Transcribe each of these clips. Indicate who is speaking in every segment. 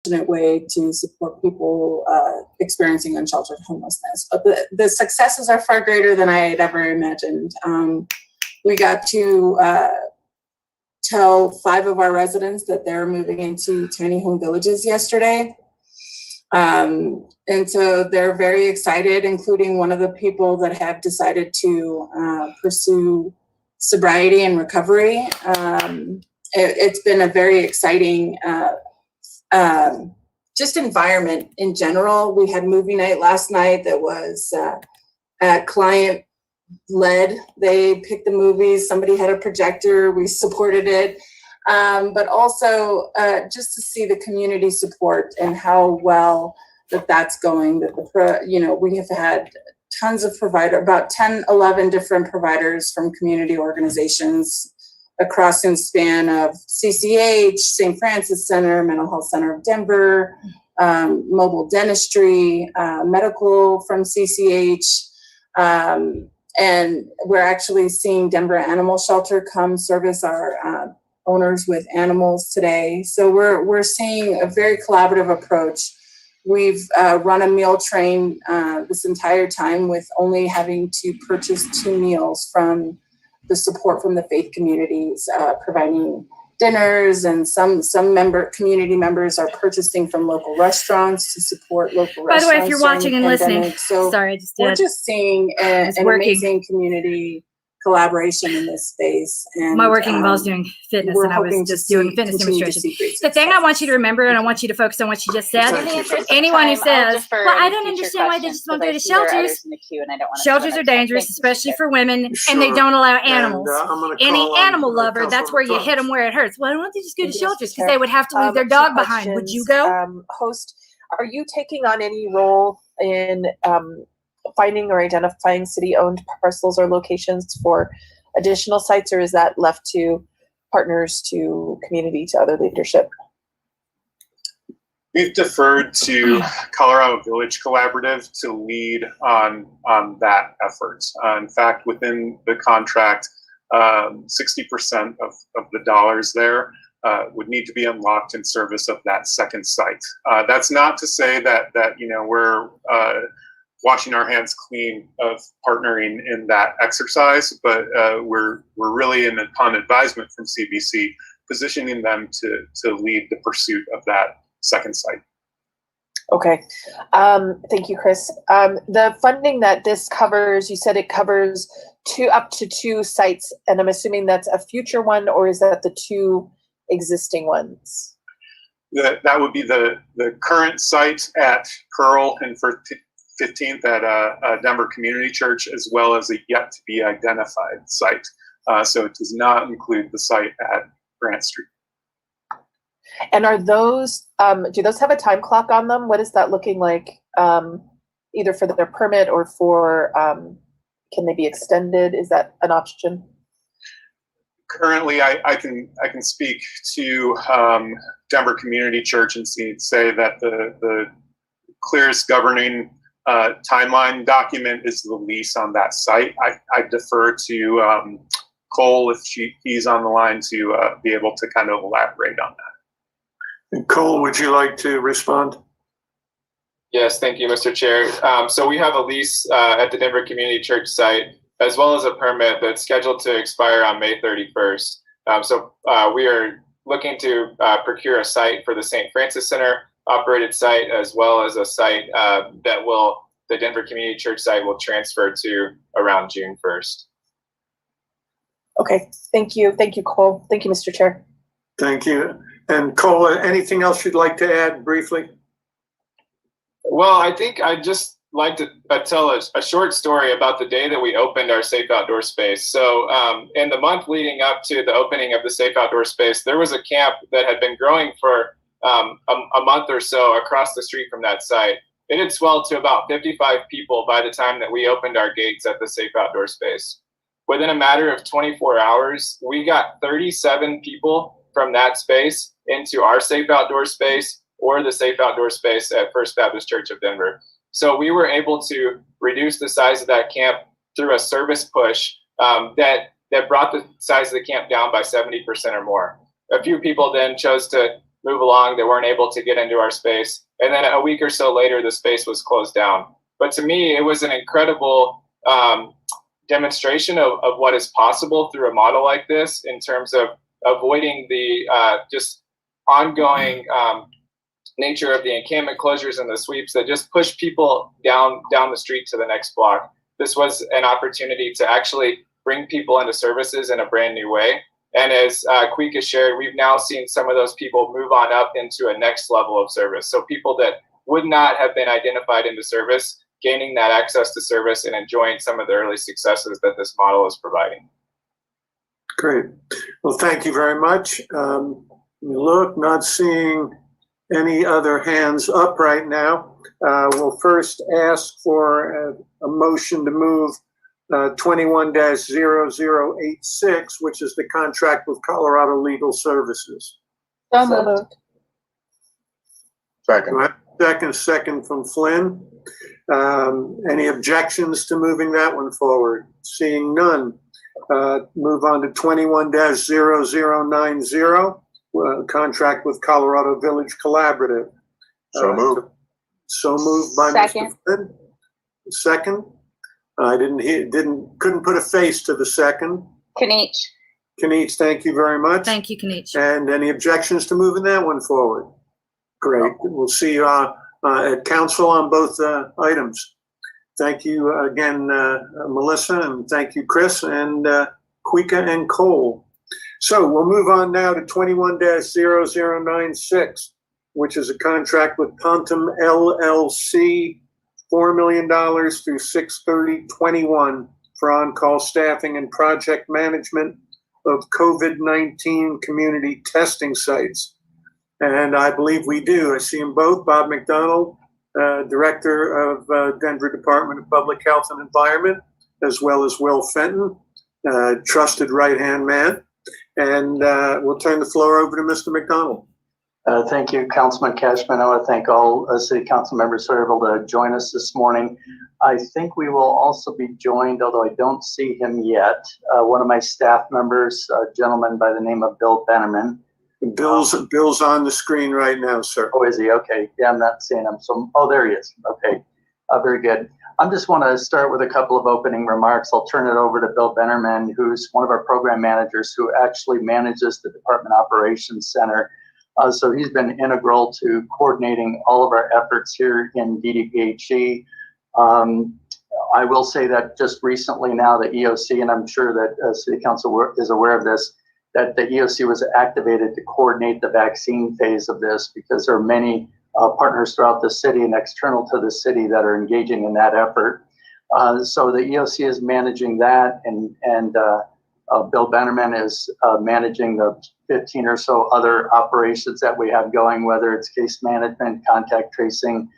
Speaker 1: way to support people experiencing unsheltered homelessness. But the successes are far greater than I had ever imagined. We got to tell 5 of our residents that they're moving into tiny home villages yesterday. And so they're very excited, including one of the people that have decided to pursue sobriety and recovery. It's been a very exciting just environment in general. We had movie night last night that was client led. They picked the movies. Somebody had a projector. We supported it. But also just to see the community support and how well that's going. We have had tons of about 10, 11 different providers from community organizations across the span of CCH, St. Francis Center, Mental Health Center of Denver, mobile dentistry, medical from CCH. And we're actually seeing Denver Animal Shelter come service our owners with animals today. So we're seeing a very collaborative approach. We've run a meal train this entire time with only having to purchase 2 meals from the support from the faith communities, providing dinners, and some community members are purchasing from local restaurants to support local restaurants.
Speaker 2: By the way, if you're watching and listening,
Speaker 1: so
Speaker 2: sorry, I just did.
Speaker 1: We're just seeing an amazing community collaboration in this space. And
Speaker 2: my working involves doing fitness, and I was just doing fitness demonstration. The thing I want you to remember, and I want you to focus on what you just said. Anyone who says, well, I don't understand why they just won't go to shelters. Shelters are dangerous, especially for women, and they don't allow animals. Any animal lover, that's where you hit them where it hurts. Why don't they just go to shelters? Because they would have to leave their dog behind. Would you go?
Speaker 3: Host, are you taking on any role in finding or identifying city-owned parcels or locations for additional sites, or is that left to partners, to community, to other leadership?
Speaker 4: We've deferred to Colorado Village Collaborative to lead on that effort. In fact, within the contract, 60% of the dollars there would need to be unlocked in service of that second site. That's not to say that we're washing our hands clean of partnering in that exercise, but we're really upon advisement from CBC, positioning them to lead the pursuit of that second site.
Speaker 3: Okay, thank you, Chris. The funding that this covers, you said it covers up to 2 sites, and I'm assuming that's a future one, or is that the 2 existing ones?
Speaker 4: That would be the current site at Pearl and 15th at Denver Community Church, as well as a yet to be identified site. So it does not include the site at Grant Street.
Speaker 3: And are those, do those have a time clock on them? What is that looking like, either for their permit or for, can they be extended? Is that an option?
Speaker 4: Currently, I can speak to Denver Community Church and say that the clearest governing timeline document is the lease on that site. I defer to Cole if he's on the line to be able to kind of elaborate on that.
Speaker 5: And Cole, would you like to respond?
Speaker 6: Yes, thank you, Mr. Chair. So we have a lease at the Denver Community Church site, as well as a permit that's scheduled to expire on May 31st. So we are looking to procure a site for the St. Francis Center operated site, as well as a site the Denver Community Church site will transfer to around June 1st.
Speaker 3: Okay, thank you. Thank you, Cole. Thank you, Mr. Chair.
Speaker 5: Thank you. And Cole, anything else you'd like to add briefly?
Speaker 6: Well, I think I'd just like to tell a short story about the day that we opened our Safe Outdoor Space. So in the month leading up to the opening of the Safe Outdoor Space, there was a camp that had been growing for a month or so across the street from that site. It had swelled to about 55 people by the time that we opened our gates at the Safe Outdoor Space. Within a matter of 24 hours, we got 37 people from that space into our Safe Outdoor Space or the Safe Outdoor Space at First Baptist Church of Denver. So we were able to reduce the size of that camp through a service push that brought the size of the camp down by 70% or more. A few people then chose to move along that weren't able to get into our space. And then a week or so later, the space was closed down. But to me, it was an incredible demonstration of what is possible through a model like this in terms of avoiding the just ongoing nature of the encampment closures and the sweeps that just push people down the street to the next block. This was an opportunity to actually bring people into services in a brand new way. And as Quika shared, we've now seen some of those people move on up into a next level of service. So people that would not have been identified into service, gaining that access to service and enjoying some of the early successes that this model is providing.
Speaker 5: Great. Well, thank you very much. Look, not seeing any other hands up right now. We'll first ask for a motion to move 21-0086, which is the contract with Colorado Legal Services.
Speaker 3: So moved.
Speaker 5: Second from Flynn. Any objections to moving that one forward? Seeing none. Move on to 21-0090, contract with Colorado Village Collaborative.
Speaker 7: So moved.
Speaker 5: So moved by
Speaker 3: Second.
Speaker 5: Mr. Flynn. Second. I couldn't put a face to the second.
Speaker 8: Kanich.
Speaker 5: Kanich, thank you very much.
Speaker 2: Thank you, Kanich.
Speaker 5: And any objections to moving that one forward? Great. We'll see you at council on both items. Thank you again, Melissa, and thank you, Chris, and Quika and Cole. So we'll move on now to 21-0096, which is a contract with Pontum LLC, $4 million through 6/30/21 for on-call staffing and project management of COVID-19 community testing sites. And I believe we do. I see them both. Bob McDonald, Director of Denver Department of Public Health and Environment, as well as Will Fenton, trusted right-hand man. And we'll turn the floor over to Mr. McDonald.
Speaker 9: Thank you, Councilman Cashman. I want to thank all city council members who are able to join us this morning. I think we will also be joined, although I don't see him yet, one of my staff members, a gentleman by the name of Bill Bennerman.
Speaker 5: Bill's on the screen right now, sir.
Speaker 9: Oh, is he? Okay. Yeah, I'm not seeing him. So, oh, there he is. Okay. Very good. I just want to start with a couple of opening remarks. I'll turn it over to Bill Bennerman, who's one of our program managers who actually manages the Department Operations Center. So he's been integral to coordinating all of our efforts here in DDPHE. I will say that just recently now the EOC, and I'm sure that City Council is aware of this, that the EOC was activated to coordinate the vaccine phase of this because there are many partners throughout the city and external to the city that are engaging in that effort. So the EOC is managing that, and Bill Bennerman is managing the 15 or so other operations that we have going, whether it's case management, contact tracing,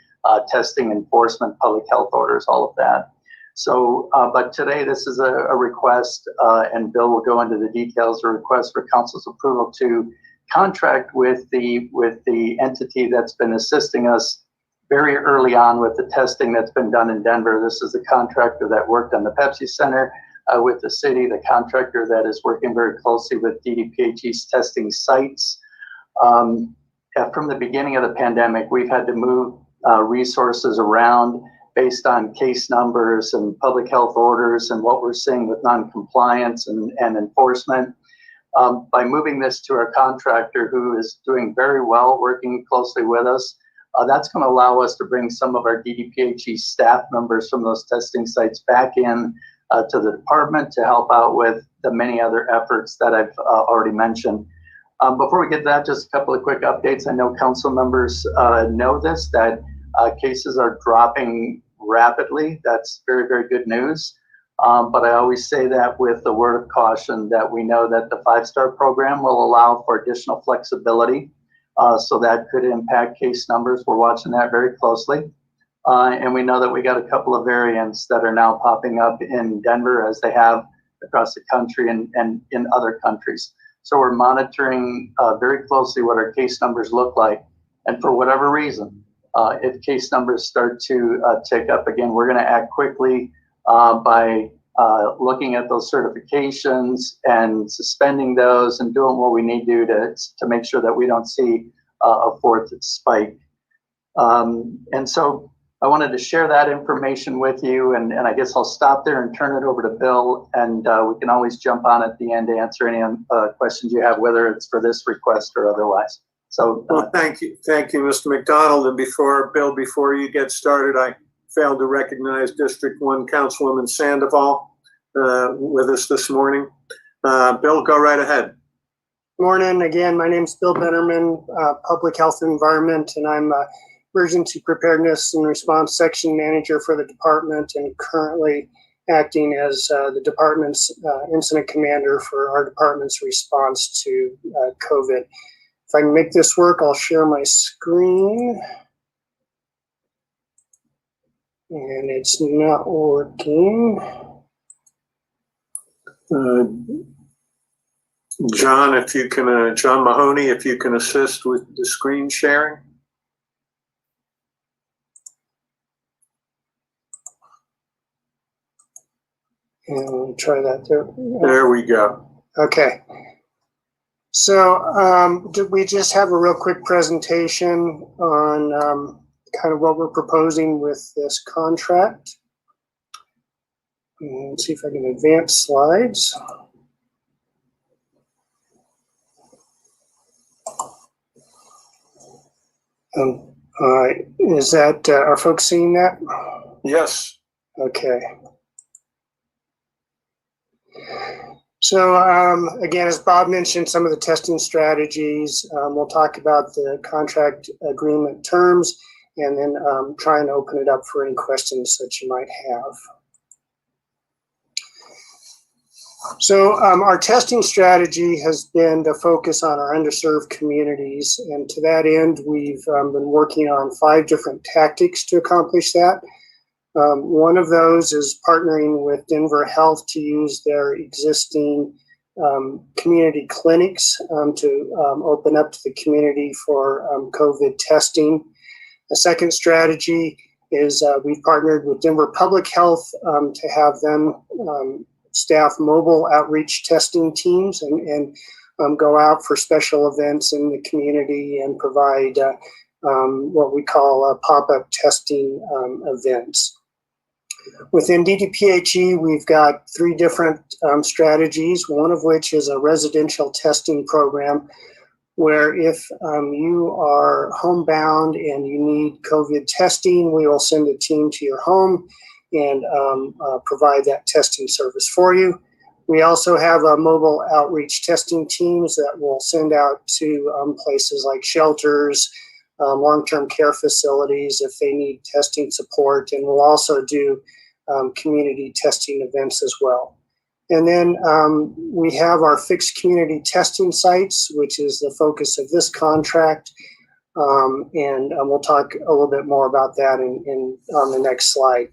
Speaker 9: testing, enforcement, public health orders, all of that. So, but today this is a request, and Bill will go into the details, a request for council's approval to contract with the entity that's been assisting us very early on with the testing that's been done in Denver. This is the contractor that worked on the Pepsi Center with the city, the contractor that is working very closely with DDPHE's testing sites. From the beginning of the pandemic, we've had to move resources around based on case numbers and public health orders and what we're seeing with non-compliance and enforcement. By moving this to our contractor, who is doing very well, working closely with us, that's going to allow us to bring some of our DDPHE staff members from those testing sites back in to the department to help out with the many other efforts that I've already mentioned. Before we get to that, just a couple of quick updates. I know council members know this, that cases are dropping rapidly. That's very, very good news. But I always say that with the word of caution, that we know that the 5-star program will allow for additional flexibility. So that could impact case numbers. We're watching that very closely. And we know that we got a couple of variants that are now popping up in Denver, as they have across the country and in other countries. So we're monitoring very closely what our case numbers look like. And for whatever reason, if case numbers start to tick up again, we're going to act quickly by looking at those certifications and suspending those and doing what we need to do to make sure that we don't see a fourth spike. And so I wanted to share that information with you, and I guess I'll stop there and turn it over to Bill, and we can always jump on at the end to answer any questions you have, whether it's for this request or otherwise. So,
Speaker 5: well, thank you, Mr. McDonald. And Bill, before you get started, I failed to recognize District 1 Councilwoman Sandoval with us this morning. Bill, go right ahead.
Speaker 7: Morning. Again, my name's Bill Bennerman, Public Health and Environment, and I'm Emergency Preparedness and Response Section Manager for the department, and currently acting as the department's incident commander for our department's response to COVID. If I can make this work, I'll share my screen. And it's not working.
Speaker 5: John, if you can, John Mahoney, if you can assist with the screen sharing.
Speaker 7: And we'll try that there.
Speaker 5: There we go.
Speaker 7: Okay. So we just have a real quick presentation on kind of what we're proposing with this contract. And let's see if I can advance slides. All right, is that, are folks seeing that?
Speaker 5: Yes.
Speaker 7: Okay. So again, as Bob mentioned, some of the testing strategies, we'll talk about the contract agreement terms, and then try and open it up for any questions that you might have. So our testing strategy has been to focus on our underserved communities, and to that end, we've been working on 5 different tactics to accomplish that. One of those is partnering with Denver Health to use their existing community clinics to open up to the community for COVID testing. The second strategy is we've partnered with Denver Public Health to have them staff mobile outreach testing teams and go out for special events in the community and provide what we call pop-up testing events. Within DDPHE, we've got 3 different strategies, one of which is a residential testing program where if you are homebound and you need COVID testing, we will send a team to your home and provide that testing service for you. We also have mobile outreach testing teams that will send out to places like shelters, long-term care facilities if they need testing support, and we'll also do community testing events as well. And then we have our fixed community testing sites, which is the focus of this contract, and we'll talk a little bit more about that on the next slide.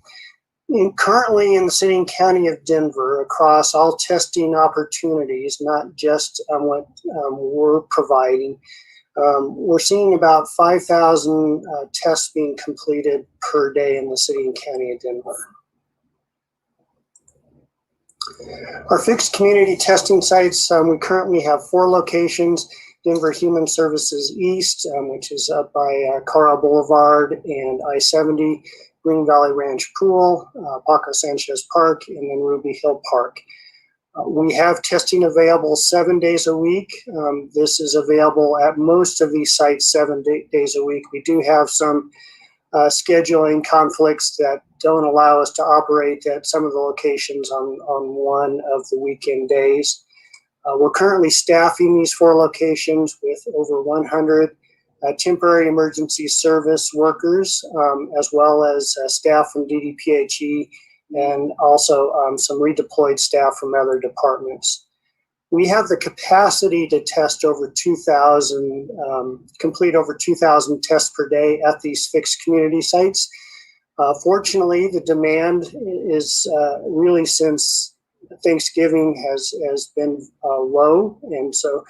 Speaker 7: Currently in the city and county of Denver, across all testing opportunities, not just what we're providing, we're seeing about 5,000 tests being completed per day in the city and county of Denver. Our fixed community testing sites, we currently have 4 locations. Denver Human Services East, which is up by Carl Boulevard and I-70, Green Valley Ranch Pool, Paco Sanchez Park, and then Ruby Hill Park. We have testing available 7 days a week. This is available at most of these sites 7 days a week. We do have some scheduling conflicts that don't allow us to operate at some of the locations on one of the weekend days. We're currently staffing these 4 locations with over 100 temporary emergency service workers, as well as staff from DDPHE and also some redeployed staff from other departments. We have the capacity to test over 2,000, complete over 2,000 tests per day at these fixed community sites. Fortunately, the demand is really since Thanksgiving has been low, and so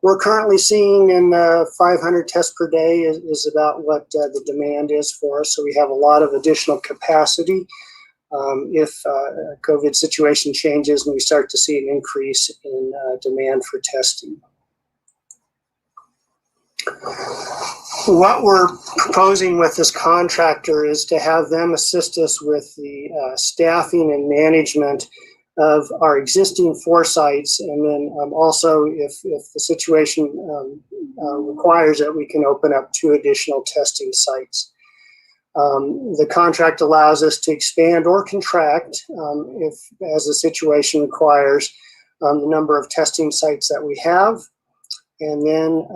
Speaker 7: we're currently seeing in 500 tests per day is about what the demand is for us. So we have a lot of additional capacity if COVID situation changes and we start to see an increase in demand for testing. What we're proposing with this contractor is to have them assist us with the staffing and management of our existing 4 sites, and then also if the situation requires it, we can open up 2 additional testing sites. The contract allows us to expand or contract if, as the situation requires, the number of testing sites that we have. And then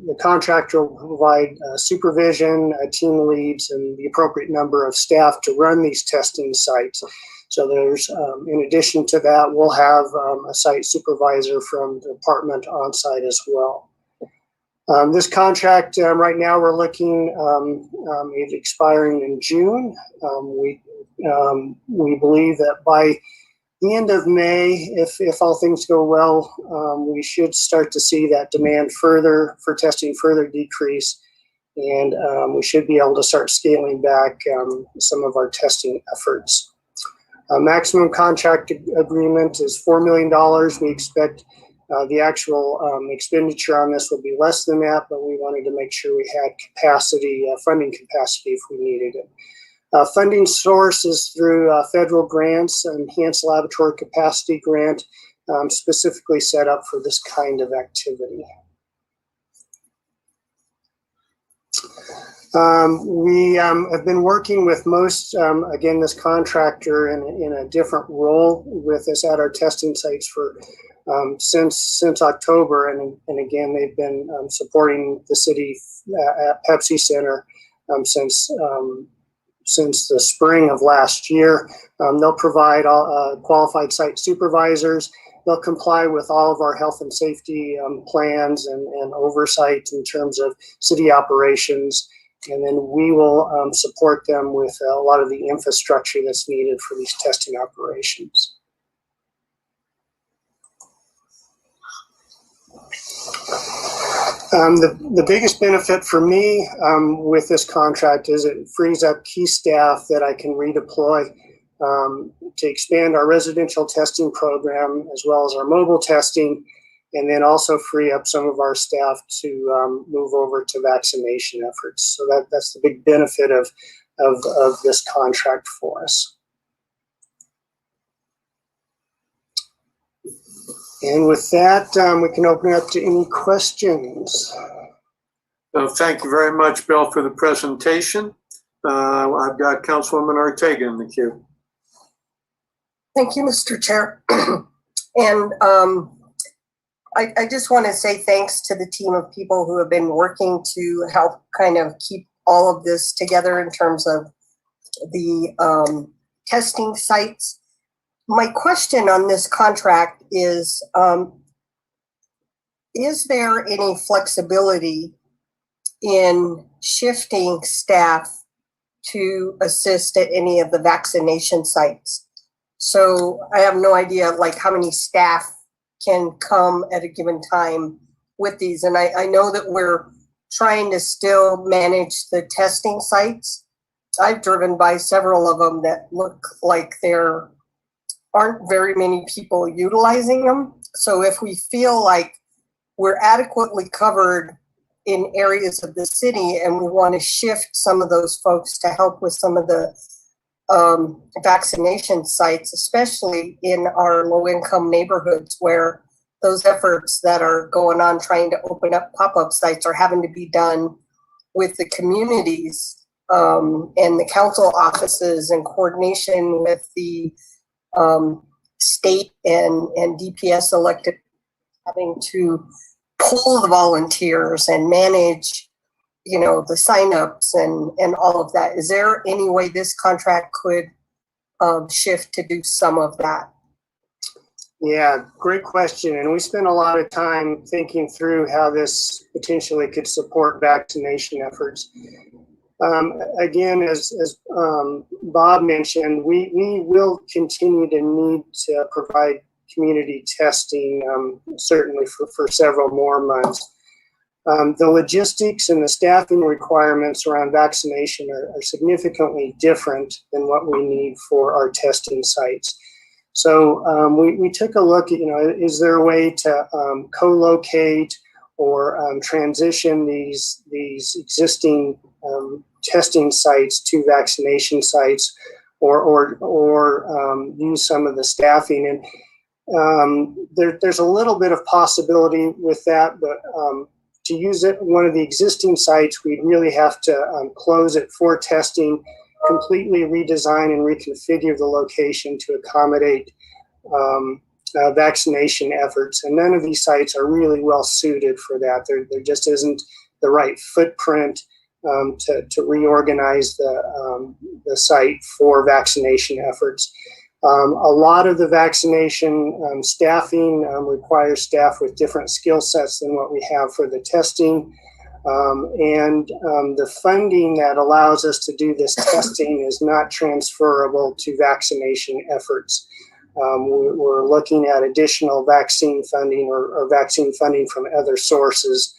Speaker 7: the contractor will provide supervision, team leads, and the appropriate number of staff to run these testing sites. So there's, in addition to that, we'll have a site supervisor from the department on site as well. This contract, right now we're looking at expiring in June. We believe that by the end of May, if all things go well, we should start to see that demand for testing further decrease, and we should be able to start scaling back some of our testing efforts. Maximum contract agreement is $4 million. We expect the actual expenditure on this will be less than that, but we wanted to make sure we had capacity, funding capacity if we needed it. Funding source is through federal grants, Enhanced Laboratory Capacity Grant, specifically set up for this kind of activity. We have been working with most, again, this contractor in a different role with us at our testing sites for since October, and again, they've been supporting the city at Pepsi Center since the spring of last year. They'll provide all, qualified site supervisors. They'll comply with all of our health and safety plans and oversight in terms of city operations. And then we will support them with a lot of the infrastructure that's needed for these testing operations. The biggest benefit for me with this contract is it frees up key staff that I can redeploy to expand our residential testing program as well as our mobile testing, and then also free up some of our staff to move over to vaccination efforts. So that's the big benefit of this contract for us. And with that, we can open it up to any questions.
Speaker 5: So thank you very much, Bill, for the presentation. I've got Councilwoman Ortega in the queue.
Speaker 8: Thank you, Mr. Chair. And I just want to say thanks to the team of people who have been working to help kind of keep all of this together in terms of the testing sites. My question on this contract is there any flexibility in shifting staff to assist at any of the vaccination sites? So I have no idea like how many staff can come at a given time with these. And I know that we're trying to still manage the testing sites. I've driven by several of them that look like there aren't very many people utilizing them. So if we feel like we're adequately covered in areas of the city and we want to shift some of those folks to help with some of the vaccination sites, especially in our low-income neighborhoods where those efforts that are going on trying to open up pop-up sites are having to be done with the communities and the council offices in coordination with the state and DPS elected, having to pull the volunteers and manage, you know, the signups and all of that. Is there any way this contract could shift to do some of that?
Speaker 7: Yeah, great question. And we spent a lot of time thinking through how this potentially could support vaccination efforts. Again, as Bob mentioned, we will continue to need to provide community testing, certainly for several more months. The logistics and the staffing requirements around vaccination are significantly different than what we need for our testing sites. So we took a look at, you know, is there a way to co-locate transition these existing testing sites to vaccination sites, or use some of the staffing. And there's a little bit of possibility with that, but to use one of the existing sites, we'd really have to close it for testing, completely redesign and reconfigure the location to accommodate vaccination efforts. And none of these sites are really well suited for that. There just isn't the right footprint to reorganize the site for vaccination efforts. A lot of the vaccination staffing requires staff with different skill sets than what we have for the testing. And the funding that allows us to do this testing is not transferable to vaccination efforts. We're looking at additional vaccine funding or vaccine funding from other sources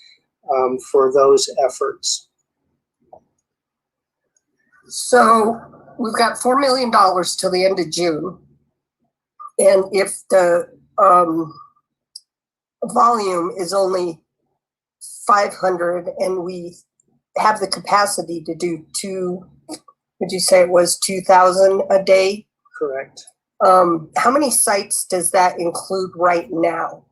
Speaker 7: for those efforts.
Speaker 8: So we've got $4 million till the end of June. And if the volume is only 500 and we have the capacity to do would you say it was 2,000 a day?
Speaker 7: Correct.
Speaker 8: How many sites does that include right now?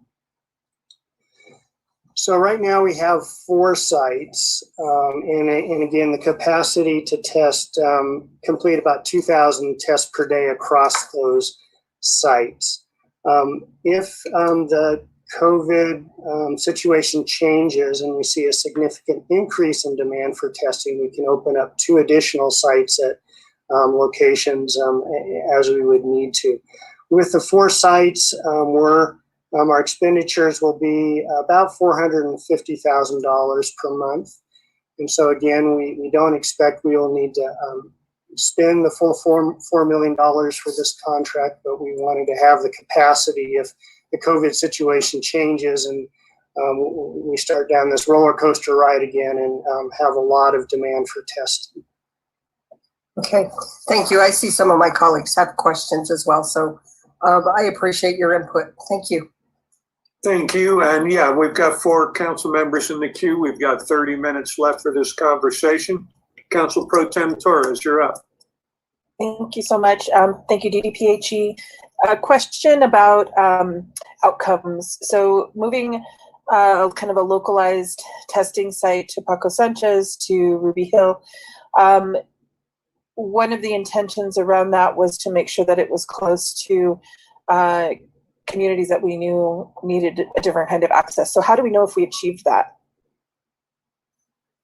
Speaker 7: So right now we have 4 sites, and again, the capacity to test, complete about 2,000 tests per day across those sites. If the COVID situation changes and we see a significant increase in demand for testing, we can open up 2 additional sites at locations as we would need to. With the 4 sites, our expenditures will be about $450,000 per month. And so again, we don't expect we will need to spend the full $4 million for this contract, but we wanted to have the capacity if the COVID situation changes and we start down this roller coaster ride again and have a lot of demand for testing.
Speaker 8: Okay, thank you. I see some of my colleagues have questions as well, so I appreciate your input. Thank you.
Speaker 5: Thank you. And yeah, we've got 4 council members in the queue. We've got 30 minutes left for this conversation. Council Pro Tem Torres, you're up.
Speaker 3: Thank you so much. Thank you, DDPHE. A question about outcomes. So moving kind of a localized testing site to Paco Sanchez to Ruby Hill, one of the intentions around that was to make sure that it was close to communities that we knew needed a different kind of access. So how do we know if we achieved that?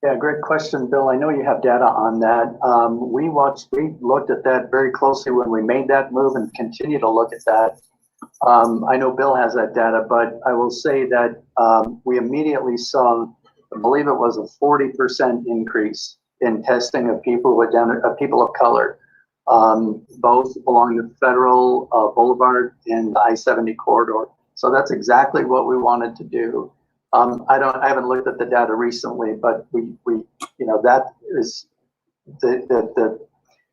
Speaker 9: Yeah, great question, Bill. I know you have data on that. We looked at that very closely when we made that move and continue to look at that. I know Bill has that data, but I will say that we immediately saw, I believe it was a 40% increase in testing of people people of color, both along the Federal Boulevard and the I-70 corridor. So that's exactly what we wanted to do. I haven't looked at the data recently, but we that is the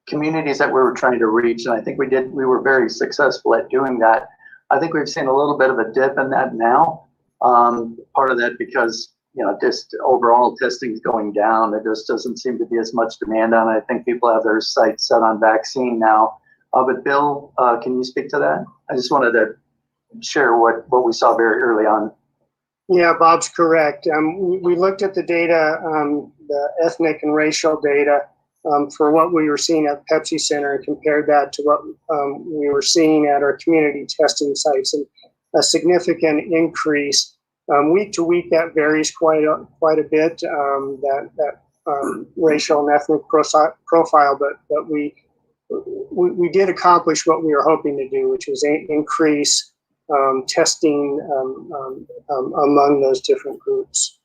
Speaker 9: communities that we were trying to reach, and I think we were very successful at doing that. I think we've seen a little bit of a dip in that now. Part of that because just overall testing is going down. There just doesn't seem to be as much demand on it. I think people have their sights set on vaccine now. But Bill, can you speak to that? I just wanted to share what we saw very early on.
Speaker 7: Yeah, Bob's correct. We looked at the data, the ethnic and racial data for what we were seeing at Pepsi Center and compared that to what we were seeing at our community testing sites, and a significant increase. Week to week, that varies quite a bit, that racial and ethnic profile, but we did accomplish what we were hoping to do, which was increase testing among those different groups.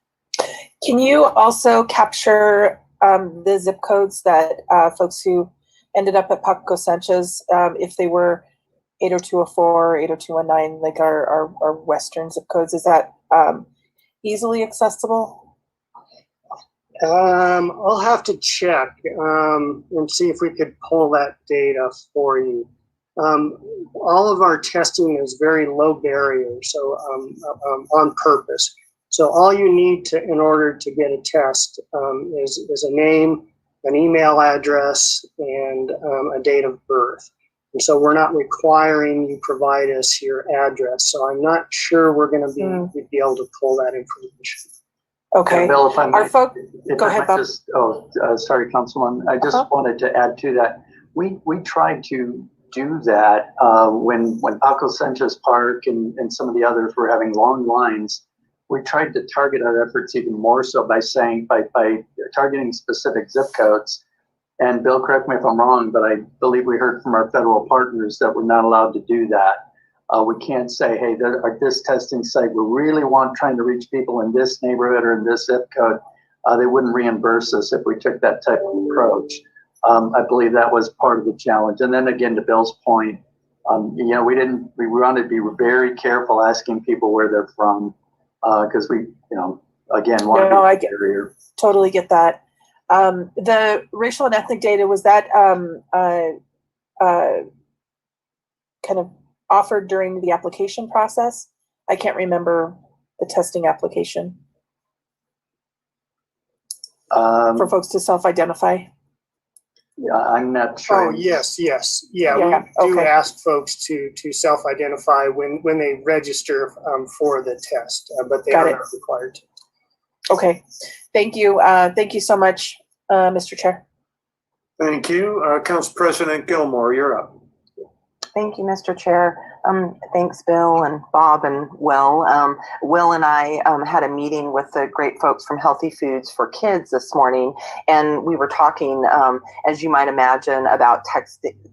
Speaker 3: Can you also capture the zip codes that folks who ended up at Paco Sanchez, if they were 80204, 80219, like our Western zip codes, is that easily accessible?
Speaker 7: I'll have to check and see if we could pull that data for you. All of our testing is very low barrier, so on purpose. So all you need to, in order to get a test, is a name, an email address, and a date of birth. And so we're not requiring you provide us your address. So I'm not sure we're going to be able to pull that information.
Speaker 3: Okay.
Speaker 9: Bill, if I might,
Speaker 3: go ahead, Bob.
Speaker 9: Sorry, Councilman. I just wanted to add to that. We tried to do that when Paco Sanchez Park and some of the others were having long lines. We tried to target our efforts even more so by targeting specific zip codes. And Bill, correct me if I'm wrong, but I believe we heard from our federal partners that we're not allowed to do that. We can't say, hey, at this testing site, we really trying to reach people in this neighborhood or in this zip code. They wouldn't reimburse us if we took that type of approach. I believe that was part of the challenge. And then again, to Bill's point, we wanted to be very careful asking people where they're from because we, again, want to be barrier.
Speaker 3: Totally get that. The racial and ethnic data, was that kind of offered during the application process? I can't remember the testing application for folks to self-identify.
Speaker 9: Yeah, I'm not sure.
Speaker 7: Oh, yes. Yeah, we do ask folks to self-identify when they register for the test, but they are not required to.
Speaker 3: Okay, thank you. Thank you so much, Mr. Chair.
Speaker 5: Thank you. Council President Gilmore, you're up.
Speaker 10: Thank you, Mr. Chair. Thanks, Bill and Bob and Will. Will and I had a meeting with the great folks from Healthy Foods for Kids this morning, and we were talking, as you might imagine, about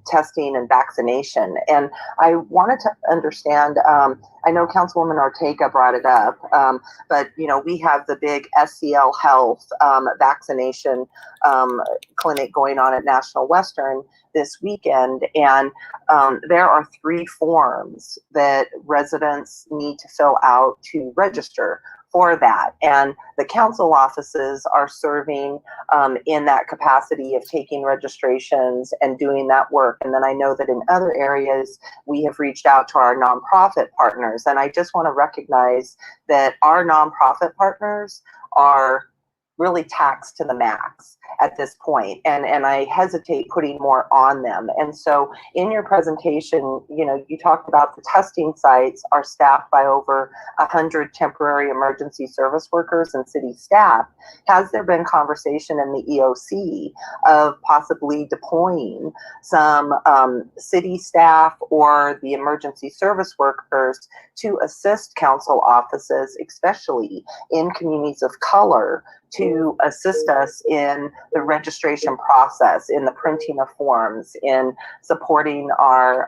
Speaker 10: testing and vaccination. And I wanted to understand, I know Councilwoman Ortega brought it up, but we have the big SCL Health vaccination clinic going on at National Western this weekend, and there are 3 forms that residents need to fill out to register for that, and the council offices are serving in that capacity of taking registrations and doing that work. And then I know that in other areas we have reached out to our nonprofit partners, and I just want to recognize that our nonprofit partners are really taxed to the max at this point, and I hesitate putting more on them. And so in your presentation, you talked about the testing sites are staffed by over 100 temporary emergency service workers and city staff. Has there been conversation in the EOC of possibly deploying some city staff or the emergency service workers to assist council offices, especially in communities of color, to assist us in the registration process, in the printing of forms, in supporting our,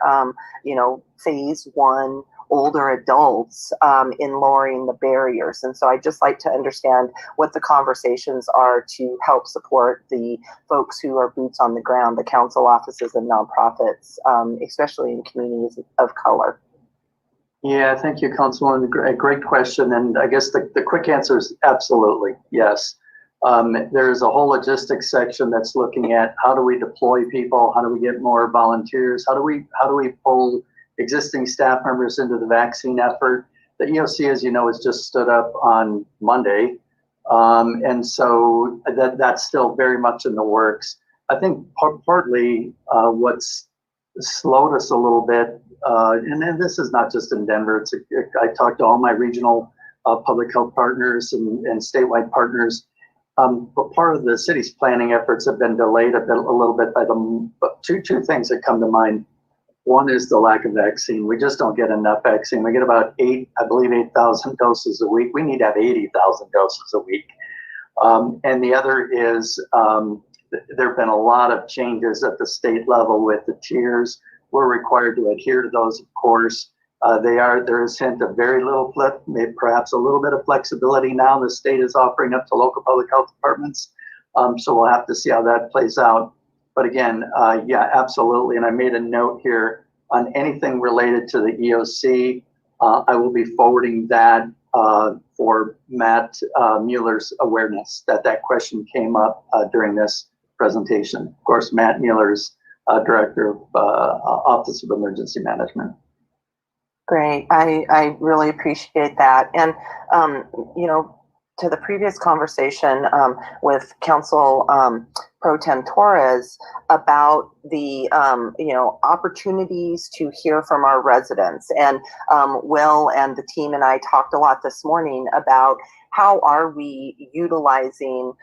Speaker 10: phase 1 older adults in lowering the barriers? And so I'd just like to understand what the conversations are to help support the folks who are boots on the ground, the council offices and nonprofits, especially in communities of color.
Speaker 9: Yeah, thank you, Councilwoman. A great question. And I guess the quick answer is absolutely yes. There's a whole logistics section that's looking at how do we deploy people, how do we get more volunteers, how do we pull existing staff members into the vaccine effort. The EOC, as you know, has just stood up on Monday. And so that's still very much in the works. I think partly what's slowed us a little bit, and then this is not just in Denver, I talked to all my regional public health partners and statewide partners, but part of the city's planning efforts have been delayed a little bit by two things that come to mind. One is the lack of vaccine. We just don't get enough vaccine. We get about 8,000 doses a week. We need to have 80,000 doses a week. And the other is there have been a lot of changes at the state level with the tiers. We're required to adhere to those, of course. There is hint of very little perhaps a little bit of flexibility now the state is offering up to local public health departments. So we'll have to see how that plays out. But again, yeah, absolutely. And I made a note here on anything related to the EOC. I will be forwarding that for Matt Mueller's awareness that question came up during this presentation. Of course, Matt Mueller is Director of Office of Emergency Management.
Speaker 10: Great. I really appreciate that. And, you know, to the previous conversation with Council Pro Tem Torres about the, you know, opportunities to hear from our residents. And Will and the team and I talked a lot this morning about how are we utilizing,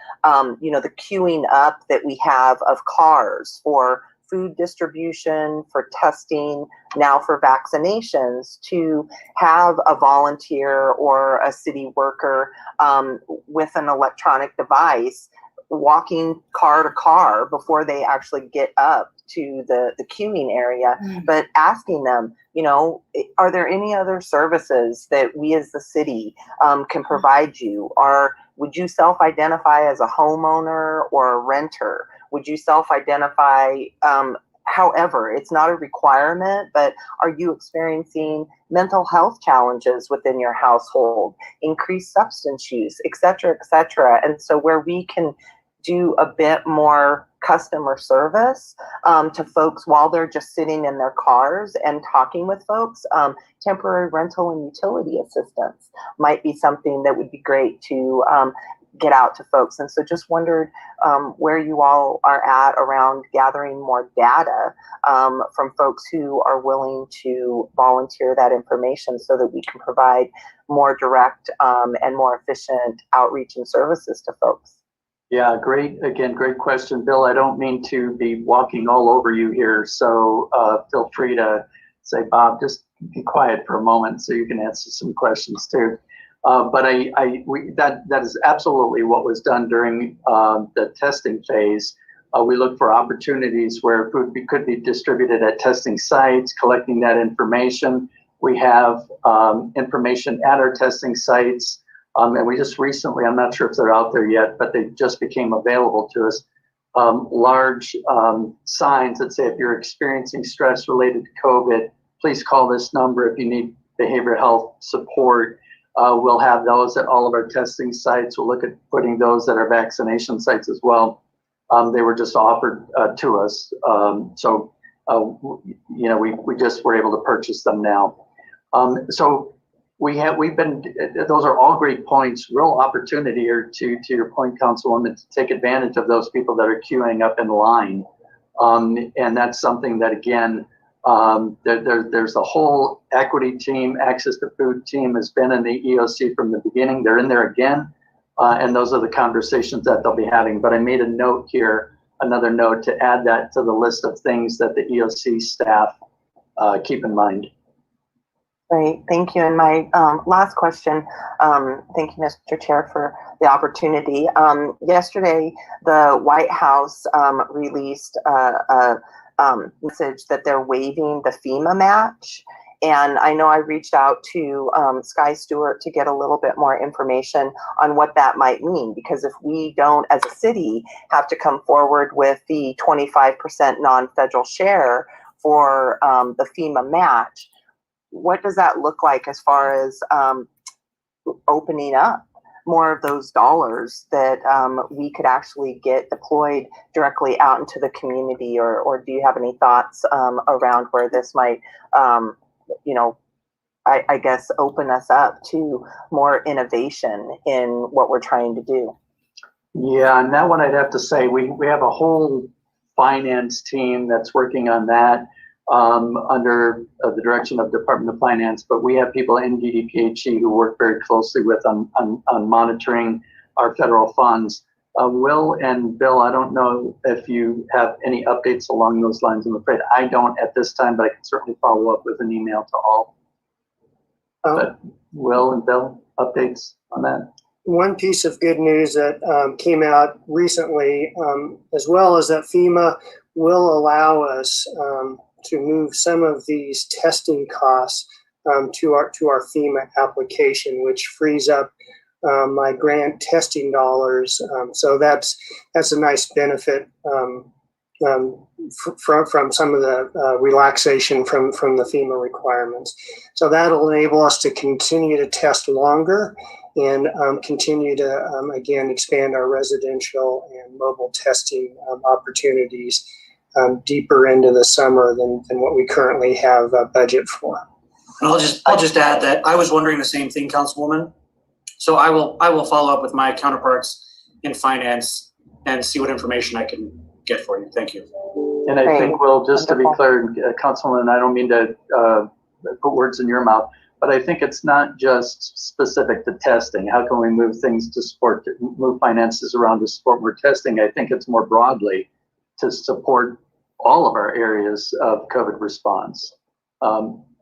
Speaker 10: you know, the queuing up that we have of cars for food distribution, for testing, now for vaccinations, to have a volunteer or a city worker with an electronic device walking car to car before they actually get up to the queuing area, but asking them, you know, are there any other services that we as the city can provide you? Or would you self-identify as a homeowner or a renter? Would you self-identify however, it's not a requirement, but are you experiencing mental health challenges within your household, increased substance use, et cetera, et cetera? And so where we can do a bit more customer service to folks while they're just sitting in their cars and talking with folks, temporary rental and utility assistance might be something that would be great to get out to folks. And so just wondered where you all are at around gathering more data from folks who are willing to volunteer that information so that we can provide more direct and more efficient outreach and services to folks.
Speaker 9: Yeah, great question, Bill. I don't mean to be walking all over you here, so feel free to say, Bob, just be quiet for a moment so you can answer some questions too. But that is absolutely what was done during the testing phase. We look for opportunities where food could be distributed at testing sites, collecting that information. We have information at our testing sites. And we just recently, I'm not sure if they're out there yet, but they just became available to us. Large signs that say, if you're experiencing stress related to COVID, please call this number if you need behavioral health support. We'll have those at all of our testing sites. We'll look at putting those at our vaccination sites as well. They were just offered to us. So, you know, we just were able to purchase them now. So we've been, those are all great points, real opportunity here to your point, Councilwoman, to take advantage of those people that are queuing up in line. And that's something that, again, there's a whole equity team, access to food team has been in the EOC from the beginning. They're in there again. And those are the conversations that they'll be having. But I made a note here, another note to add that to the list of things that the EOC staff keep in mind.
Speaker 10: Great, thank you. And my last question, thank you, Mr. Chair, for the opportunity. Yesterday, the White House released a message that they're waiving the FEMA match. And I know I reached out to Sky Stewart to get a little bit more information on what that might mean, because if we don't, as a city, have to come forward with the 25% non-federal share for the FEMA match, what does that look like as far as opening up more of those dollars that we could actually get deployed directly out into the community? Or do you have any thoughts around where this might, you know, I guess open us up to more innovation in what we're trying to do?
Speaker 9: Yeah, and that one I'd have to say, we have a whole finance team that's working on that. Under the direction of Department of Finance, but we have people in DDPHE who work very closely with on monitoring our federal funds. Will and Bill, I don't know if you have any updates along those lines. I'm afraid I don't at this time, but I can certainly follow up with an email to all. But Will and Bill, updates on that?
Speaker 7: One piece of good news that came out recently, as well as that FEMA will allow us to move some of these testing costs to our FEMA application, which frees up my grant testing dollars. So that's a nice benefit from some of the relaxation from the FEMA requirements. So that'll enable us to continue to test longer and continue to again expand our residential and mobile testing opportunities deeper into the summer than what we currently have a budget for.
Speaker 11: And I'll just add that I was wondering the same thing, Councilwoman. So I will follow up with my counterparts in finance and see what information I can get for you. Thank you.
Speaker 9: And I think, well, just to be clear, Councilwoman, I don't mean to put words in your mouth, but I think it's not just specific to testing. How can we move things to support, move finances around to support more testing? I think it's more broadly to support all of our areas of COVID response.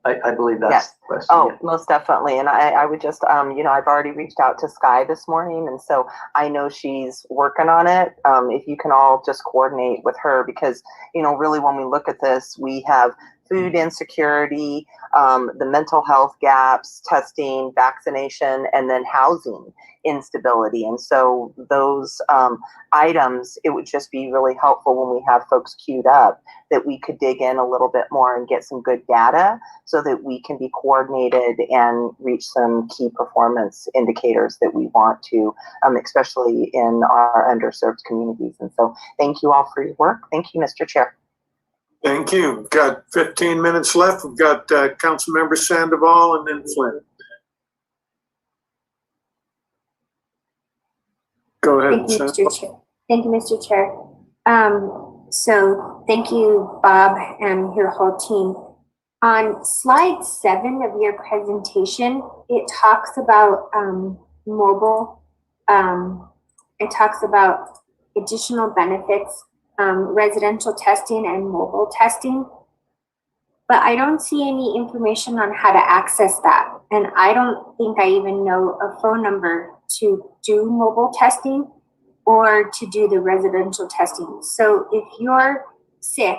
Speaker 9: I believe that's the question.
Speaker 10: Oh, most definitely. And I would just, you know, I've already reached out to Sky this morning, and so I know she's working on it. If you can all just coordinate with her, because, you know, really when we look at this, we have food insecurity, the mental health gaps, testing, vaccination, and then housing instability. And so those items, it would just be really helpful when we have folks queued up that we could dig in a little bit more and get some good data so that we can be coordinated and reach some key performance indicators that we want to, especially in our underserved communities. And so thank you all for your work. Thank you, Mr. Chair.
Speaker 5: Thank you. We've got 15 minutes left. We've got Councilmember Sandoval and then Flynn. Go ahead.
Speaker 12: Thank you, Mr. Chair. Thank you, Mr. Chair. So thank you, Bob, and your whole team. On slide 7 of your presentation, it talks about mobile. It talks about additional benefits, residential testing and mobile testing. But I don't see any information on how to access that. And I don't think I even know a phone number to do mobile testing or to do the residential testing. So if you're sick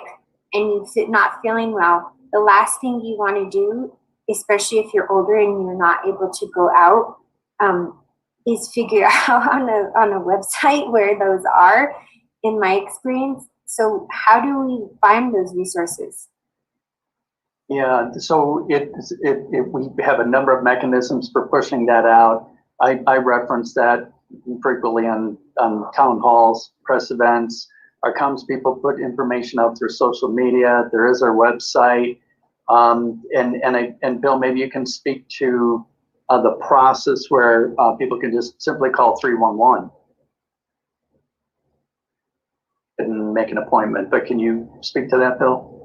Speaker 12: and you're not feeling well, the last thing you want to do, especially if you're older and you're not able to go out, is figure out on a website where those are, in my experience. So how do we find those resources?
Speaker 9: Yeah, so we have a number of mechanisms for pushing that out. I reference that frequently on town halls, press events. Our comms people put information out through social media. There is our website. And Bill, maybe you can speak to the process where people can just simply call 311 and make an appointment. But can you speak to that, Bill?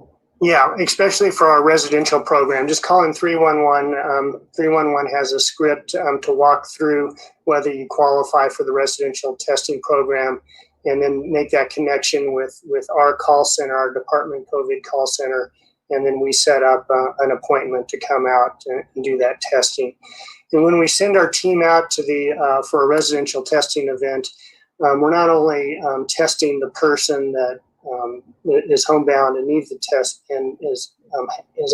Speaker 7: Yeah, especially for our residential program, just calling 311. 311 has a script to walk through whether you qualify for the residential testing program, and then make that connection with our call center, our department COVID call center, and then we set up an appointment to come out and do that testing. And when we send our team out to for a residential testing event, we're not only testing the person that is homebound and needs the test and is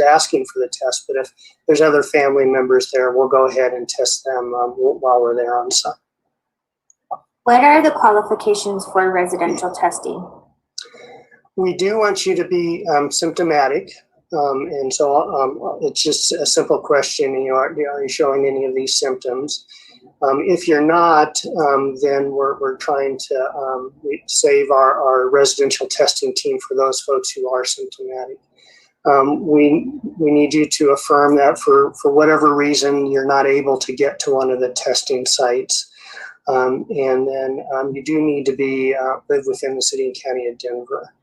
Speaker 7: asking for the test, but if there's other family members there, we'll go ahead and test them while we're there on site.
Speaker 12: What are the qualifications for residential testing?
Speaker 7: We do want you to be symptomatic, and so it's just a simple question. Are you showing any of these symptoms? If you're not, then we're trying to save our residential testing team for those folks who are symptomatic. We need you to affirm that for whatever reason you're not able to get to one of the testing sites. And then you do need to live within the city and county of Denver.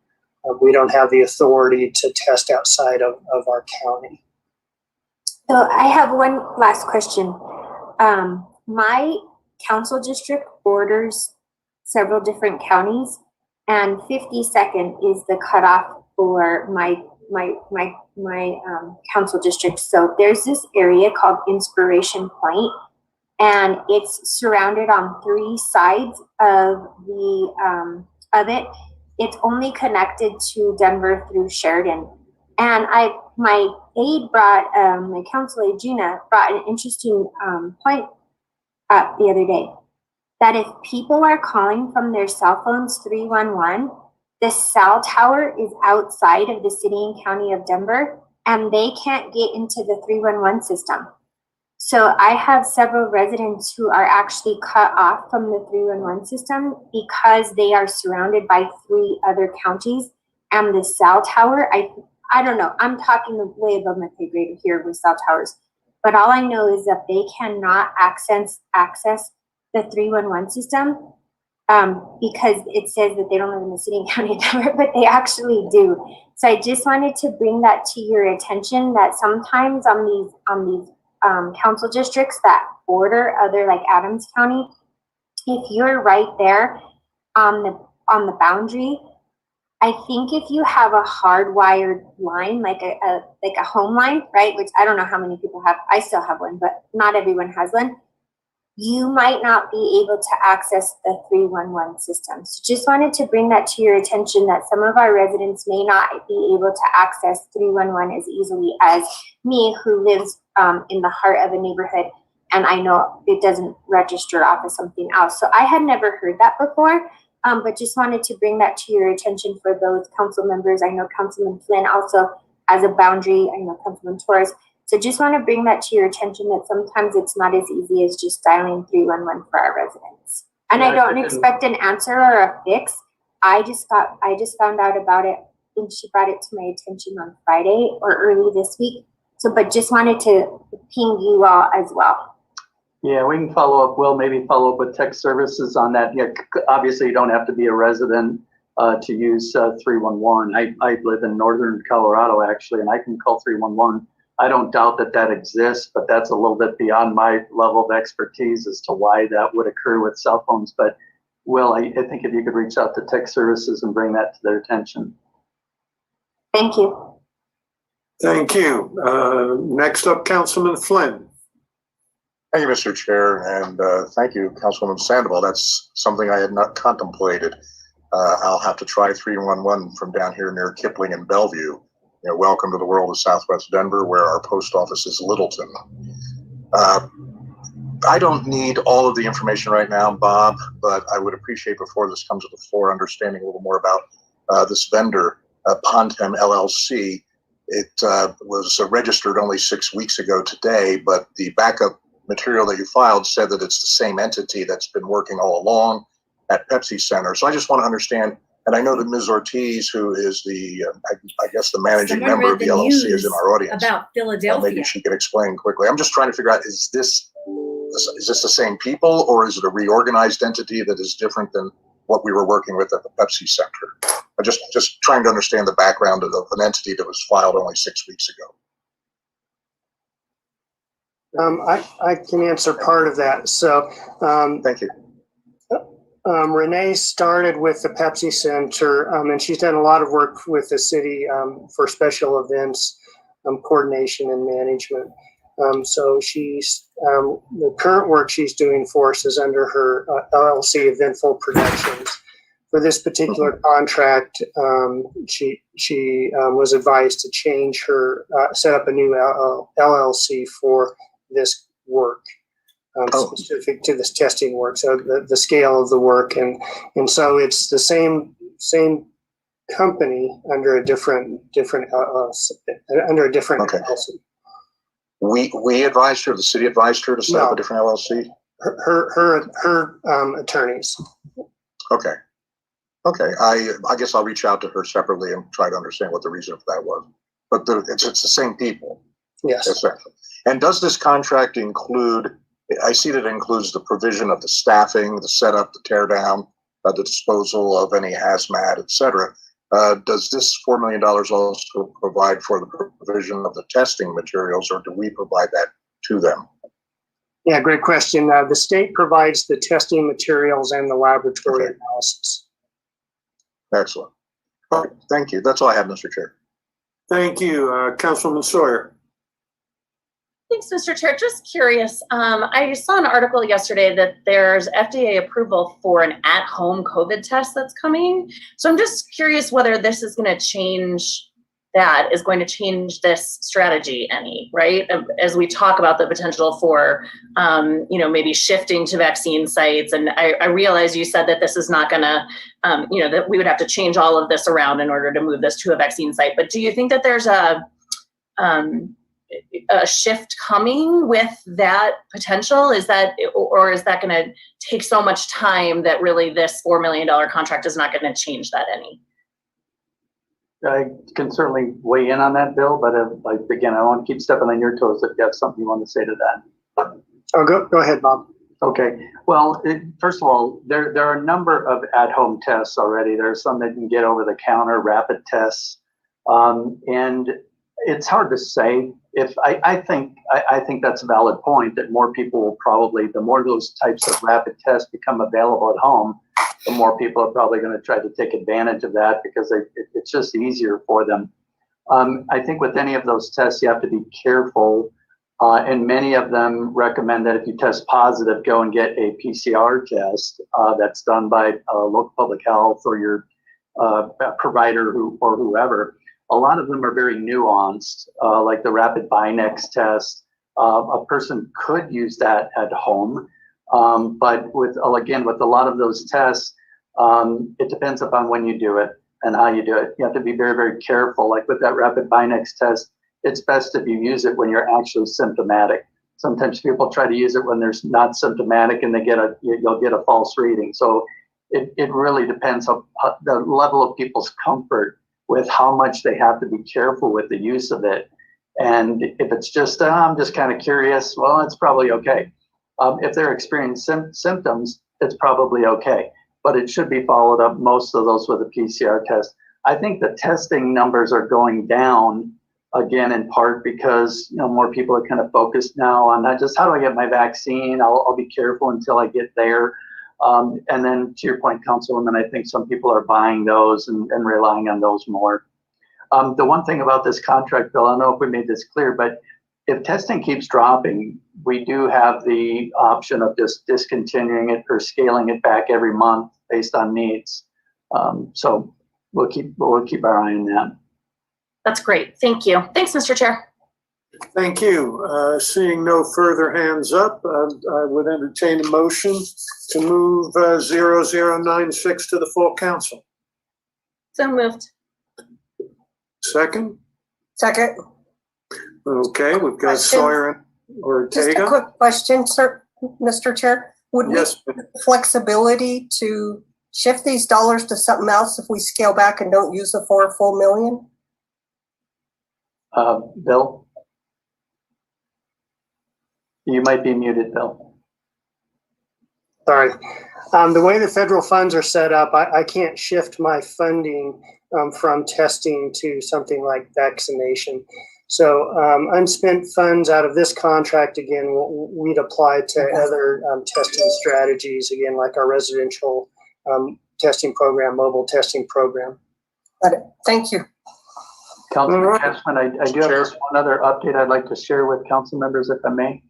Speaker 7: We don't have the authority to test outside of our county.
Speaker 12: So I have one last question. My council district borders several different counties, and 52nd is the cutoff for my council district. So there's this area called Inspiration Point, and it's surrounded on 3 sides of it. It's only connected to Denver through Sheridan. And my aide brought, my council aide Gina brought an interesting point up the other day, that if people are calling from their cell phones 311, the cell tower is outside of the city and county of Denver, and they can't get into the 311 system. So I have several residents who are actually cut off from the 311 system because they are surrounded by 3 other counties, and the cell tower, I don't know. I'm talking way above my pay grade here with cell towers. But all I know is that they cannot access the 311 system because it says that they don't live in the city and county number, but they actually do. So I just wanted to bring that to your attention that sometimes on these council districts that border other like Adams County, if you're right there on the boundary, I think if you have a hardwired line, like a home line, right? Which I don't know how many people have. I still have one, but not everyone has one. You might not be able to access the 311 system. So just wanted to bring that to your attention that some of our residents may not be able to access 311 as easily as me, who lives in the heart of a neighborhood. And I know it doesn't register off as something else. So I had never heard that before. But just wanted to bring that to your attention for those council members. I know Councilman Flynn also has a boundary. I know Councilman Torres. So just want to bring that to your attention that sometimes it's not as easy as just dialing 311 for our residents. And I don't expect an answer or a fix. I just found out about it when she brought it to my attention on Friday or early this week. So, but just wanted to ping you all as well.
Speaker 9: Yeah, we can follow up. We'll maybe follow up with tech services on that. Yeah, obviously you don't have to be a resident to use 311. I live in northern Colorado actually, and I can call 311. I don't doubt that exists, but that's a little bit beyond my level of expertise as to why that would occur with cell phones. But Will, I think if you could reach out to tech services and bring that to their attention.
Speaker 12: Thank you.
Speaker 5: Thank you. Next up, Councilman Flynn.
Speaker 13: Thank you, Mr. Chair, and thank you, Councilwoman Sandoval. That's something I had not contemplated. I'll have to try 311 from down here near Kipling and Bellevue. You know, welcome to the world of Southwest Denver, where our post office is Littleton. I don't need all of the information right now, Bob, but I would appreciate before this comes to the floor understanding a little more about this vendor, Pontem LLC. It was registered only 6 weeks ago today, but the backup material that you filed said that it's the same entity that's been working all along at Pepsi Center. So I just want to understand, and I know that Ms. Ortiz, who is the, I guess the managing member of the LLC, is in our audience.
Speaker 2: About Philadelphia.
Speaker 13: Maybe she can explain quickly. I'm just trying to figure out, is this the same people, or is it a reorganized entity that is different than what we were working with at the Pepsi Center? I'm just trying to understand the background of an entity that was filed only 6 weeks ago.
Speaker 7: I can answer part of that. So,
Speaker 13: thank you.
Speaker 7: Renee started with the Pepsi Center, and she's done a lot of work with the city for special events, coordination and management. So she's the current work she's doing for us is under her LLC Eventful Productions. For this particular contract, she was advised to change her, set up a new LLC for this work, specific to this testing work. So the scale of the work, and so it's the same company under a different under a different LLC.
Speaker 13: We advised her. The city advised her to set up a different LLC.
Speaker 7: Her attorneys.
Speaker 13: Okay. Okay. I guess I'll reach out to her separately and try to understand what the reason for that was. But it's the same people.
Speaker 7: Yes.
Speaker 13: Essentially. And does this contract include? I see that it includes the provision of the staffing, the setup, the tear down, the disposal of any hazmat, etc. Does this $4 million also provide for the provision of the testing materials, or do we provide that to them?
Speaker 7: Yeah, great question. The state provides the testing materials and the laboratory analysis.
Speaker 13: Excellent. All right, thank you. That's all I have, Mr. Chair.
Speaker 5: Thank you, Councilman Sawyer.
Speaker 14: Thanks, Mr. Chair. Just curious, I saw an article yesterday that there's FDA approval for an at-home COVID test that's coming. So I'm just curious whether this is going to change this strategy any, right? As we talk about the potential for, maybe shifting to vaccine sites. And I realize you said that this is not going to, that we would have to change all of this around in order to move this to a vaccine site. But do you think that there's a shift coming with that potential? Or is that going to take so much time that really this $4 million contract is not going to change that any?
Speaker 9: I can certainly weigh in on that, Bill, but again, I want to keep stepping on your toes if you have something you want to say to that.
Speaker 7: Oh, go ahead, Bob.
Speaker 9: Okay. Well, first of all, there are a number of at-home tests already. There are some that you can get over the counter, rapid tests, and it's hard to say. If I think that's a valid point, that more people will probably, the more those types of rapid tests become available at home, the more people are probably going to try to take advantage of that because it's just easier for them. I think with any of those tests, you have to be careful. And many of them recommend that if you test positive, go and get a PCR test that's done by local public health or your provider or whoever. A lot of them are very nuanced, like the rapid Binex test. A person could use that at home, but with a lot of those tests, it depends upon when you do it and how you do it. You have to be very, very careful. Like with that rapid Binex test, it's best if you use it when you're actually symptomatic. Sometimes people try to use it when they're not symptomatic and you'll get a false reading. So it really depends on the level of people's comfort with how much they have to be careful with the use of it. And if it's just, I'm just kind of curious, well, it's probably okay. If they're experiencing symptoms, it's probably okay. But it should be followed up, most of those with a PCR test. I think the testing numbers are going down again, in part because more people are kind of focused now on not just how do I get my vaccine. I'll be careful until I get there. And then to your point, Councilwoman, I think some people are buying those and relying on those more. The one thing about this contract, Bill, I don't know if we made this clear, but if testing keeps dropping, we do have the option of just discontinuing it or scaling it back every month based on needs. So we'll keep our eye on that.
Speaker 14: That's great. Thank you. Thanks, Mr. Chair.
Speaker 5: Thank you. Seeing no further hands up, I would entertain a motion to move 0096 to the full council.
Speaker 14: So moved.
Speaker 5: Second?
Speaker 8: Second.
Speaker 5: Okay, we've got
Speaker 8: Question.
Speaker 5: Sawyer and Ortega.
Speaker 8: Just a quick question, sir, Mr. Chair. Would
Speaker 5: Yes.
Speaker 8: we have flexibility to shift these dollars to something else if we scale back and don't use the full million?
Speaker 9: Bill? You might be muted, Bill.
Speaker 7: Sorry. The way the federal funds are set up, I can't shift my funding from testing to something like vaccination. So unspent funds out of this contract, again, we'd apply to other testing strategies, again, like our residential testing program, mobile testing program.
Speaker 8: Got it. Thank you.
Speaker 9: Councilman Cashman, I do have just one other update I'd like to share with council members, if I may.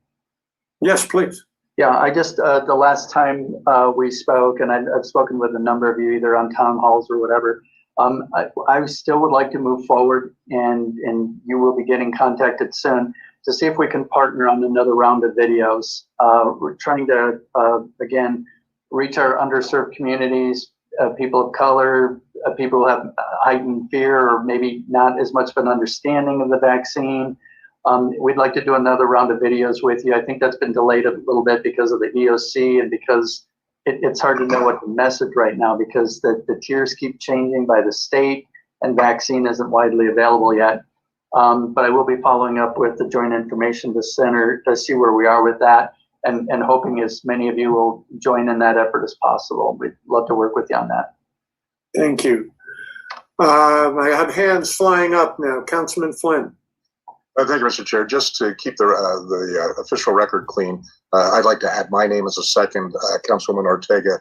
Speaker 5: Yes, please.
Speaker 9: Yeah, I just, the last time we spoke, and I've spoken with a number of you either on town halls or whatever, I still would like to move forward, and you will be getting contacted soon to see if we can partner on another round of videos. We're trying to, again, reach our underserved communities, people of color, people who have heightened fear or maybe not as much of an understanding of the vaccine. We'd like to do another round of videos with you. I think that's been delayed a little bit because of the EOC and because it's hard to know what to message right now because the tiers keep changing by the state and vaccine isn't widely available yet. But I will be following up with the Joint Information Center to see where we are with that and hoping as many of you will join in that effort as possible. We'd love to work with you on that.
Speaker 5: Thank you. I have hands flying up now. Councilman Flynn.
Speaker 13: Thank you, Mr. Chair. Just to keep the official record clean, I'd like to add my name as a second. Councilwoman Ortega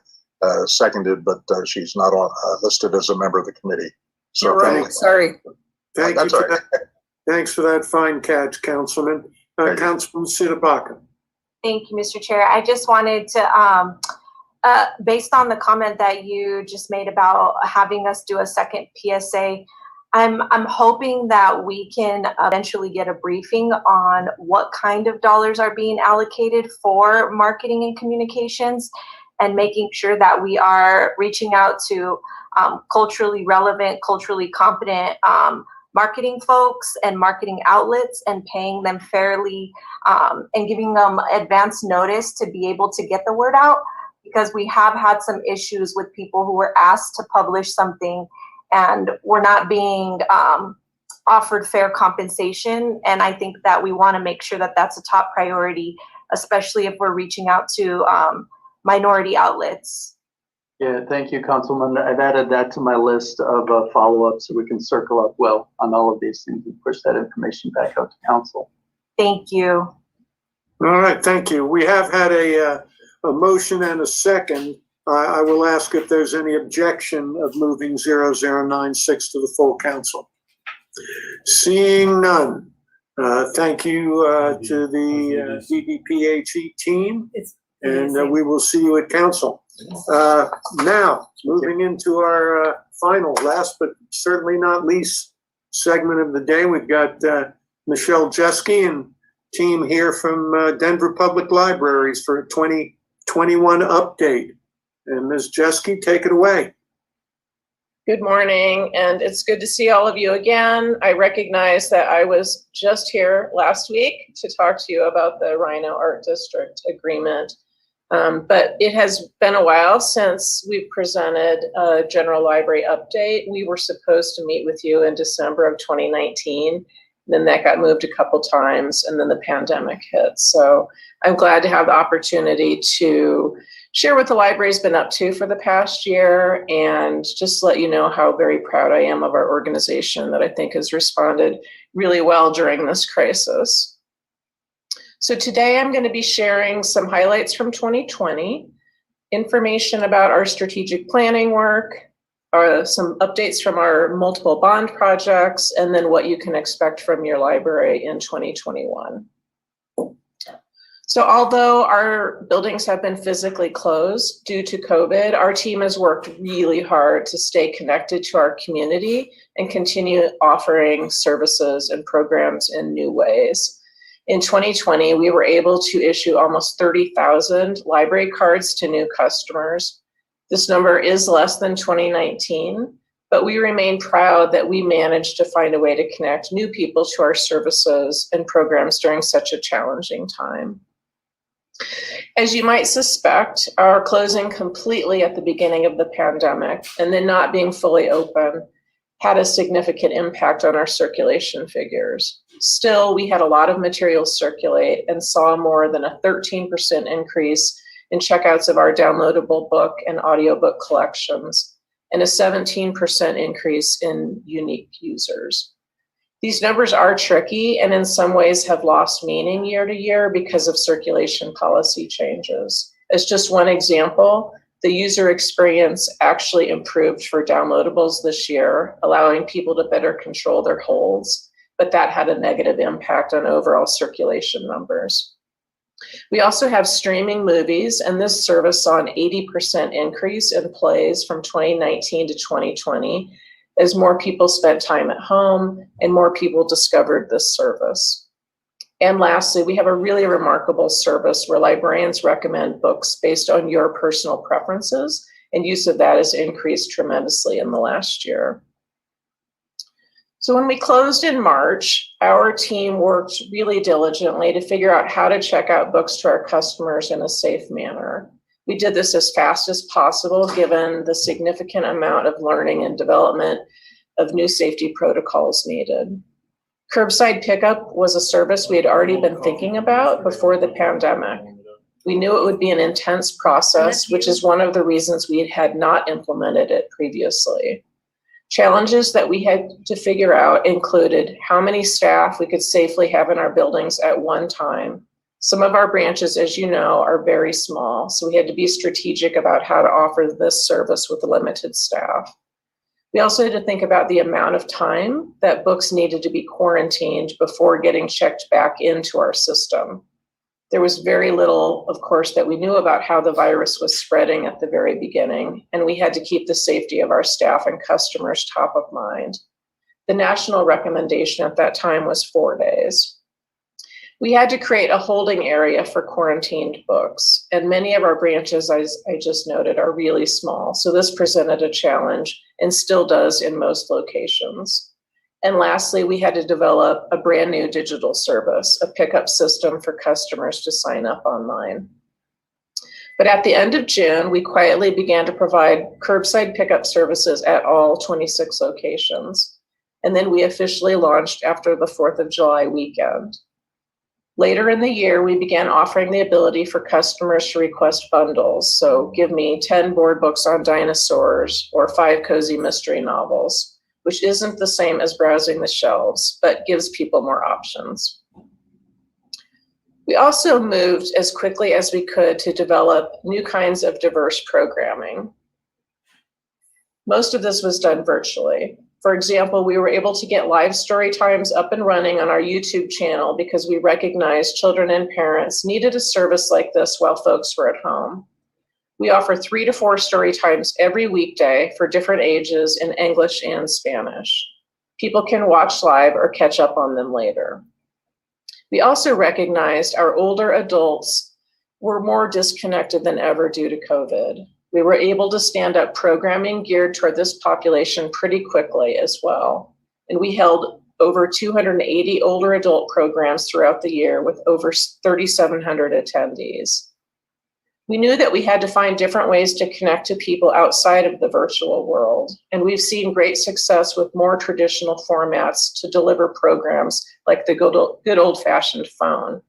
Speaker 13: seconded, but she's not listed as a member of the committee. So
Speaker 8: right. Sorry.
Speaker 5: Thank you for that. Thanks for that fine catch, Councilman. Councilman Sitapaka.
Speaker 15: Thank you, Mr. Chair. I just wanted to, based on the comment that you just made about having us do a second PSA, I'm hoping that we can eventually get a briefing on what kind of dollars are being allocated for marketing and communications and making sure that we are reaching out to culturally relevant, culturally competent marketing folks and marketing outlets and paying them fairly and giving them advance notice to be able to get the word out, because we have had some issues with people who were asked to publish something and we're not being offered fair compensation. And I think that we want to make sure that that's a top priority, especially if we're reaching out to minority outlets.
Speaker 9: Yeah, thank you, Councilman. I've added that to my list of follow-ups so we can circle up well on all of these things and push that information back out to council.
Speaker 15: Thank you.
Speaker 5: All right, thank you. We have had a motion and a second. I will ask if there's any objection of moving 0096 to the full council. Seeing none, thank you to the DDPHE team, and we will see you at council. Now, moving into our final, last but certainly not least segment of the day, we've got Michelle Jeske and team here from Denver Public Libraries for a 2021 update. And Ms. Jeske, take it away.
Speaker 16: Good morning, and it's good to see all of you again. I recognize that I was just here last week to talk to you about the Rhino Art District agreement. But it has been a while since we presented a general library update. We were supposed to meet with you in December of 2019. Then that got moved a couple times, and then the pandemic hit. So I'm glad to have the opportunity to share what the library's been up to for the past year and just let you know how very proud I am of our organization that I think has responded really well during this crisis. So today I'm going to be sharing some highlights from 2020, information about our strategic planning work, some updates from our multiple bond projects, and then what you can expect from your library in 2021. So although our buildings have been physically closed due to COVID, our team has worked really hard to stay connected to our community and continue offering services and programs in new ways. In 2020, we were able to issue almost 30,000 library cards to new customers. This number is less than 2019, but we remain proud that we managed to find a way to connect new people to our services and programs during such a challenging time. As you might suspect, our closing completely at the beginning of the pandemic and then not being fully open had a significant impact on our circulation figures. Still, we had a lot of materials circulate and saw more than a 13% increase in checkouts of our downloadable book and audiobook collections, and a 17% increase in unique users. These numbers are tricky and in some ways have lost meaning year to year because of circulation policy changes. As just one example, the user experience actually improved for downloadables this year, allowing people to better control their holds, but that had a negative impact on overall circulation numbers. We also have streaming movies, and this service saw an 80% increase in plays from 2019 to 2020 as more people spent time at home and more people discovered this service. And lastly, we have a really remarkable service where librarians recommend books based on your personal preferences, and use of that has increased tremendously in the last year. So when we closed in March, our team worked really diligently to figure out how to check out books to our customers in a safe manner. We did this as fast as possible, given the significant amount of learning and development of new safety protocols needed. Curbside pickup was a service we had already been thinking about before the pandemic. We knew it would be an intense process, which is one of the reasons we had not implemented it previously. Challenges that we had to figure out included how many staff we could safely have in our buildings at one time. Some of our branches, as you know, are very small, so we had to be strategic about how to offer this service with limited staff. We also had to think about the amount of time that books needed to be quarantined before getting checked back into our system. There was very little, of course, that we knew about how the virus was spreading at the very beginning, and we had to keep the safety of our staff and customers top of mind. The national recommendation at that time was 4 days. We had to create a holding area for quarantined books, and many of our branches, as I just noted, are really small, so this presented a challenge and still does in most locations. And lastly, we had to develop a brand new digital service, a pickup system for customers to sign up online. But at the end of June, we quietly began to provide curbside pickup services at all 26 locations. And then we officially launched after the 4th of July weekend. Later in the year, we began offering the ability for customers to request bundles. So give me 10 board books on dinosaurs or 5 cozy mystery novels, which isn't the same as browsing the shelves, but gives people more options. We also moved as quickly as we could to develop new kinds of diverse programming. Most of this was done virtually. For example, we were able to get live story times up and running on our YouTube channel because we recognized children and parents needed a service like this while folks were at home. We offer 3 to 4 story times every weekday for different ages in English and Spanish. People can watch live or catch up on them later. We also recognized our older adults were more disconnected than ever due to COVID. We were able to stand up programming geared toward this population pretty quickly as well. And we held over 280 older adult programs throughout the year with over 3,700 attendees. We knew that we had to find different ways to connect to people outside of the virtual world. And we've seen great success with more traditional formats to deliver programs like the good old-fashioned phone.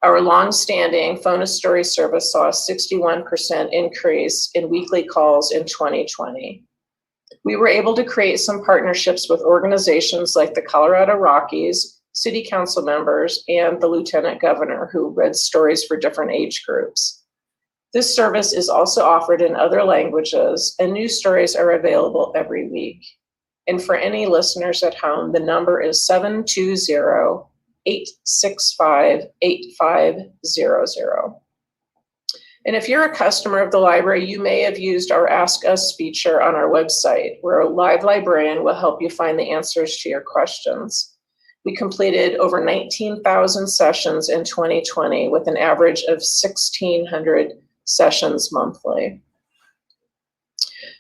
Speaker 16: Our long-standing phone a story service saw a 61% increase in weekly calls in 2020. We were able to create some partnerships with organizations like the Colorado Rockies, city council members, and the lieutenant governor who read stories for different age groups. This service is also offered in other languages, and new stories are available every week. And for any listeners at home, the number is 720-865-8500. And if you're a customer of the library, you may have used our Ask Us feature on our website, where a live librarian will help you find the answers to your questions. We completed over 19,000 sessions in 2020 with an average of 1,600 sessions monthly.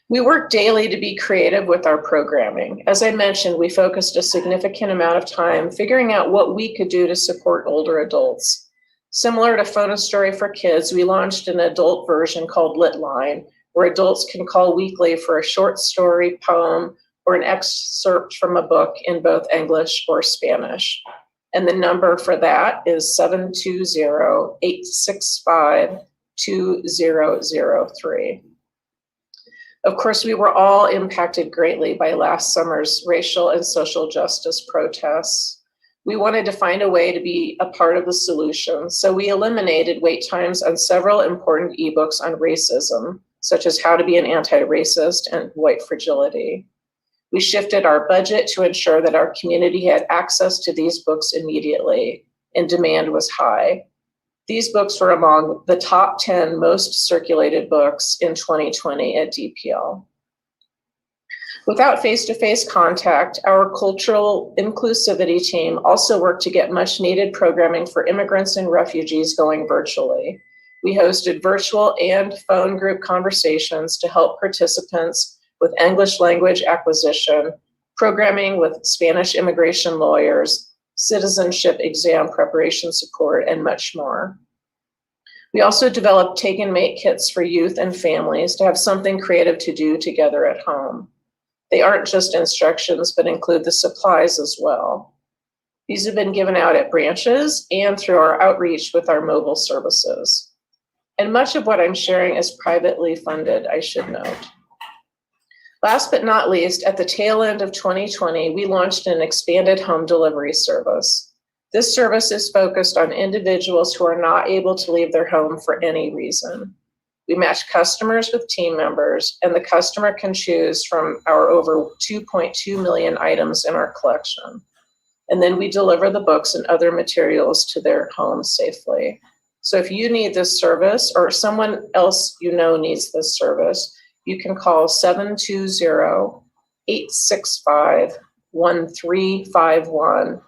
Speaker 16: We work daily to be creative with our programming. As I mentioned, we focused a significant amount of time figuring out what we could do to support older adults. Similar to Phone a Story for Kids, we launched an adult version called Litline, where adults can call weekly for a short story, poem, or an excerpt from a book in both English or Spanish. And the number for that is 720-865-2003. Of course, we were all impacted greatly by last summer's racial and social justice protests. We wanted to find a way to be a part of the solution, so we eliminated wait times on several important ebooks on racism, such as How to Be an Anti-Racist and White Fragility. We shifted our budget to ensure that our community had access to these books immediately, and demand was high. These books were among the top 10 most circulated books in 2020 at DPL. Without face-to-face contact, our cultural inclusivity team also worked to get much needed programming for immigrants and refugees going virtually. We hosted virtual and phone group conversations to help participants with English language acquisition, programming with Spanish immigration lawyers, citizenship exam preparation support, and much more. We also developed take and make kits for youth and families to have something creative to do together at home. They aren't just instructions, but include the supplies as well. These have been given out at branches and through our outreach with our mobile services. And much of what I'm sharing is privately funded, I should note. Last but not least, at the tail end of 2020, we launched an expanded home delivery service. This service is focused on individuals who are not able to leave their home for any reason. We match customers with team members, and the customer can choose from our over 2.2 million items in our collection. And then we deliver the books and other materials to their home safely. So if you need this service, or someone else you know needs this service, you can call 720-865-1351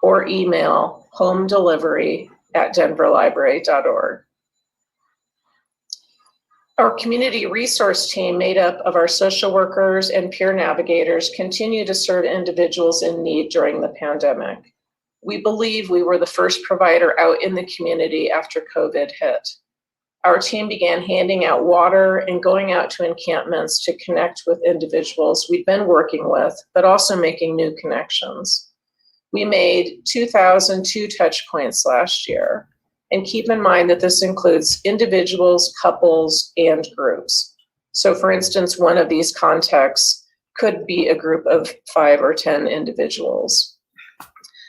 Speaker 16: or email homedelivery@denverlibrary.org. Our community resource team, made up of our social workers and peer navigators, continue to serve individuals in need during the pandemic. We believe we were the first provider out in the community after COVID hit. our team began handing out water and going out to encampments to connect with individuals we'd been working with, but also making new connections. We made 2,002 touch points last year. And keep in mind that this includes individuals, couples, and groups. So for instance, one of these contexts could be a group of 5 or 10 individuals.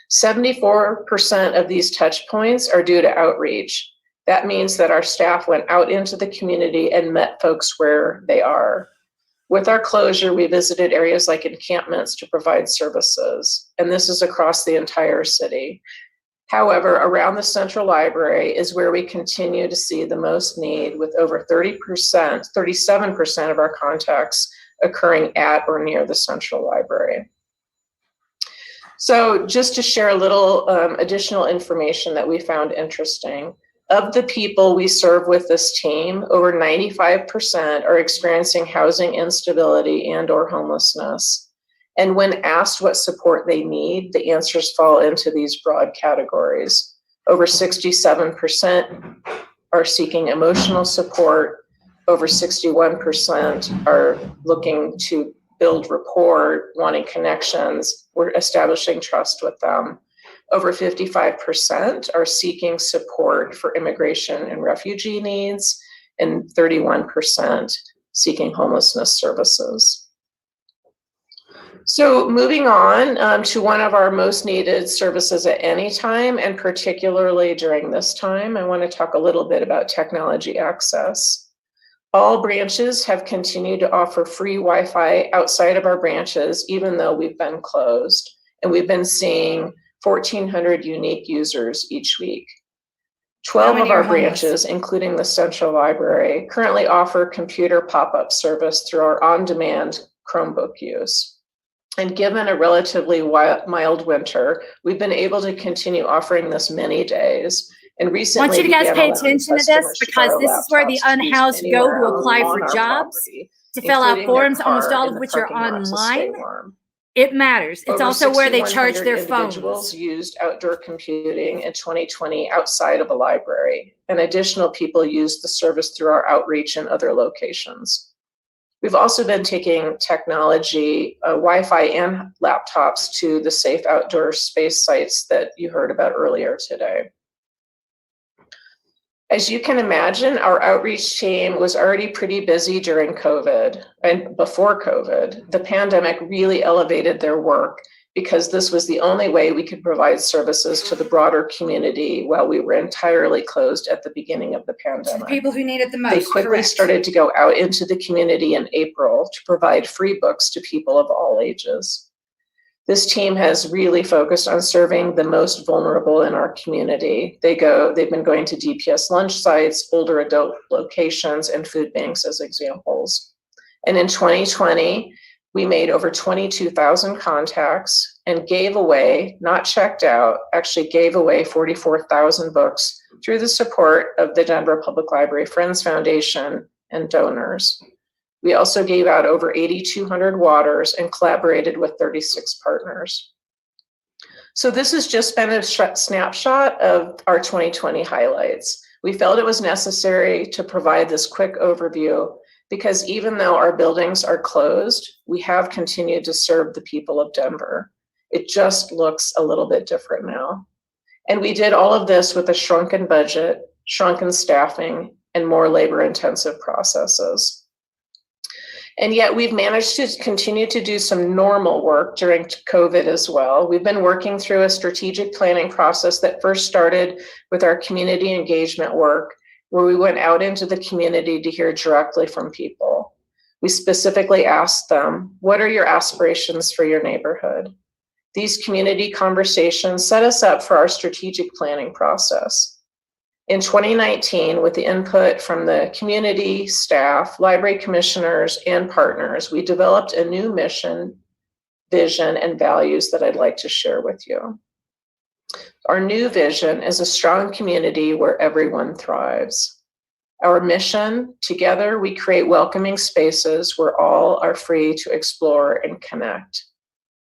Speaker 16: 74% of these touch points are due to outreach. That means that our staff went out into the community and met folks where they are. With our closure, we visited areas like encampments to provide services, and this is across the entire city. However, around the Central Library is where we continue to see the most need, with over 37% of our contacts occurring at or near the Central Library. So just to share a little additional information that we found interesting, of the people we serve with this team, over 95% are experiencing housing instability and or homelessness. And when asked what support they need, the answers fall into these broad categories. Over 67% are seeking emotional support. Over 61% are looking to build rapport, wanting connections. We're establishing trust with them. Over 55% are seeking support for immigration and refugee needs, and 31% seeking homelessness services. So moving on to one of our most needed services at any time, and particularly during this time, I want to talk a little bit about technology access. All branches have continued to offer free Wi-Fi outside of our branches, even though we've been closed. And we've been seeing 1,400 unique users each week. 12 of our branches, including the Central Library, currently offer computer pop-up service through our on-demand Chromebook use. And given a relatively mild winter, we've been able to continue offering this many days. And recently,
Speaker 2: I want you to guys pay attention to this, because this is where the unhoused go to apply for jobs, to fill out forms, almost all of which are online. It matters. It's also where they charge their phones.
Speaker 16: Individuals used outdoor computing in 2020 outside of a library, and additional people used the service through our outreach in other locations. We've also been taking technology, Wi-Fi and laptops to the safe outdoor space sites that you heard about earlier today. As you can imagine, our outreach team was already pretty busy during COVID and before COVID. The pandemic really elevated their work because this was the only way we could provide services to the broader community while we were entirely closed at the beginning of the pandemic.
Speaker 2: The people who need it the most.
Speaker 16: They quickly started to go out into the community in April to provide free books to people of all ages. This team has really focused on serving the most vulnerable in our community. They've been going to DPS lunch sites, older adult locations, and food banks as examples. And in 2020, we made over 22,000 contacts and gave away, not checked out, actually gave away 44,000 books through the support of the Denver Public Library Friends Foundation and donors. We also gave out over 8,200 waters and collaborated with 36 partners. So this has just been a snapshot of our 2020 highlights. We felt it was necessary to provide this quick overview because even though our buildings are closed, we have continued to serve the people of Denver. It just looks a little bit different now. And we did all of this with a shrunken budget, shrunken staffing, and more labor-intensive processes. And yet we've managed to continue to do some normal work during COVID as well. We've been working through a strategic planning process that first started with our community engagement work, where we went out into the community to hear directly from people. We specifically asked them, what are your aspirations for your neighborhood? These community conversations set us up for our strategic planning process. In 2019, with the input from the community, staff, library commissioners, and partners, we developed a new mission, vision, and values that I'd like to share with you. Our new vision is a strong community where everyone thrives. Our mission, together we create welcoming spaces where all are free to explore and connect.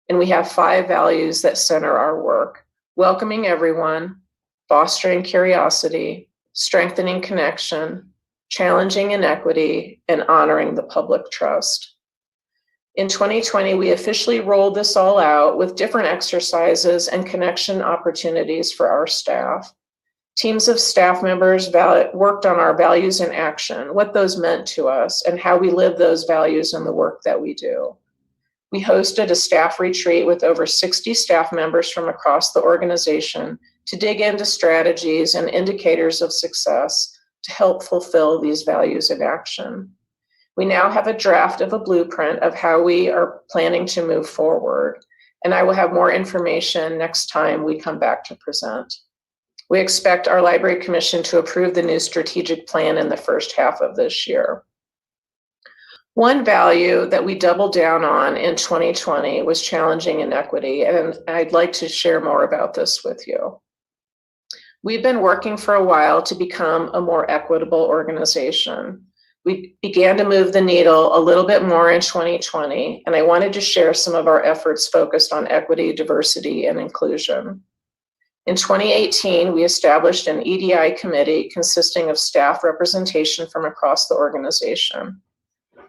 Speaker 16: And we have 5 values that center our work: welcoming everyone, fostering curiosity, strengthening connection, challenging inequity, and honoring the public trust. In 2020, we officially rolled this all out with different exercises and connection opportunities for our staff. Teams of staff members worked on our values in action, what those meant to us, and how we live those values in the work that we do. We hosted a staff retreat with over 60 staff members from across the organization to dig into strategies and indicators of success to help fulfill these values in action. We now have a draft of a blueprint of how we are planning to move forward, and I will have more information next time we come back to present. We expect our Library Commission to approve the new strategic plan in the first half of this year. One value that we doubled down on in 2020 was challenging inequity, and I'd like to share more about this with you. We've been working for a while to become a more equitable organization. We began to move the needle a little bit more in 2020, and I wanted to share some of our efforts focused on equity, diversity, and inclusion. In 2018, we established an EDI committee consisting of staff representation from across the organization.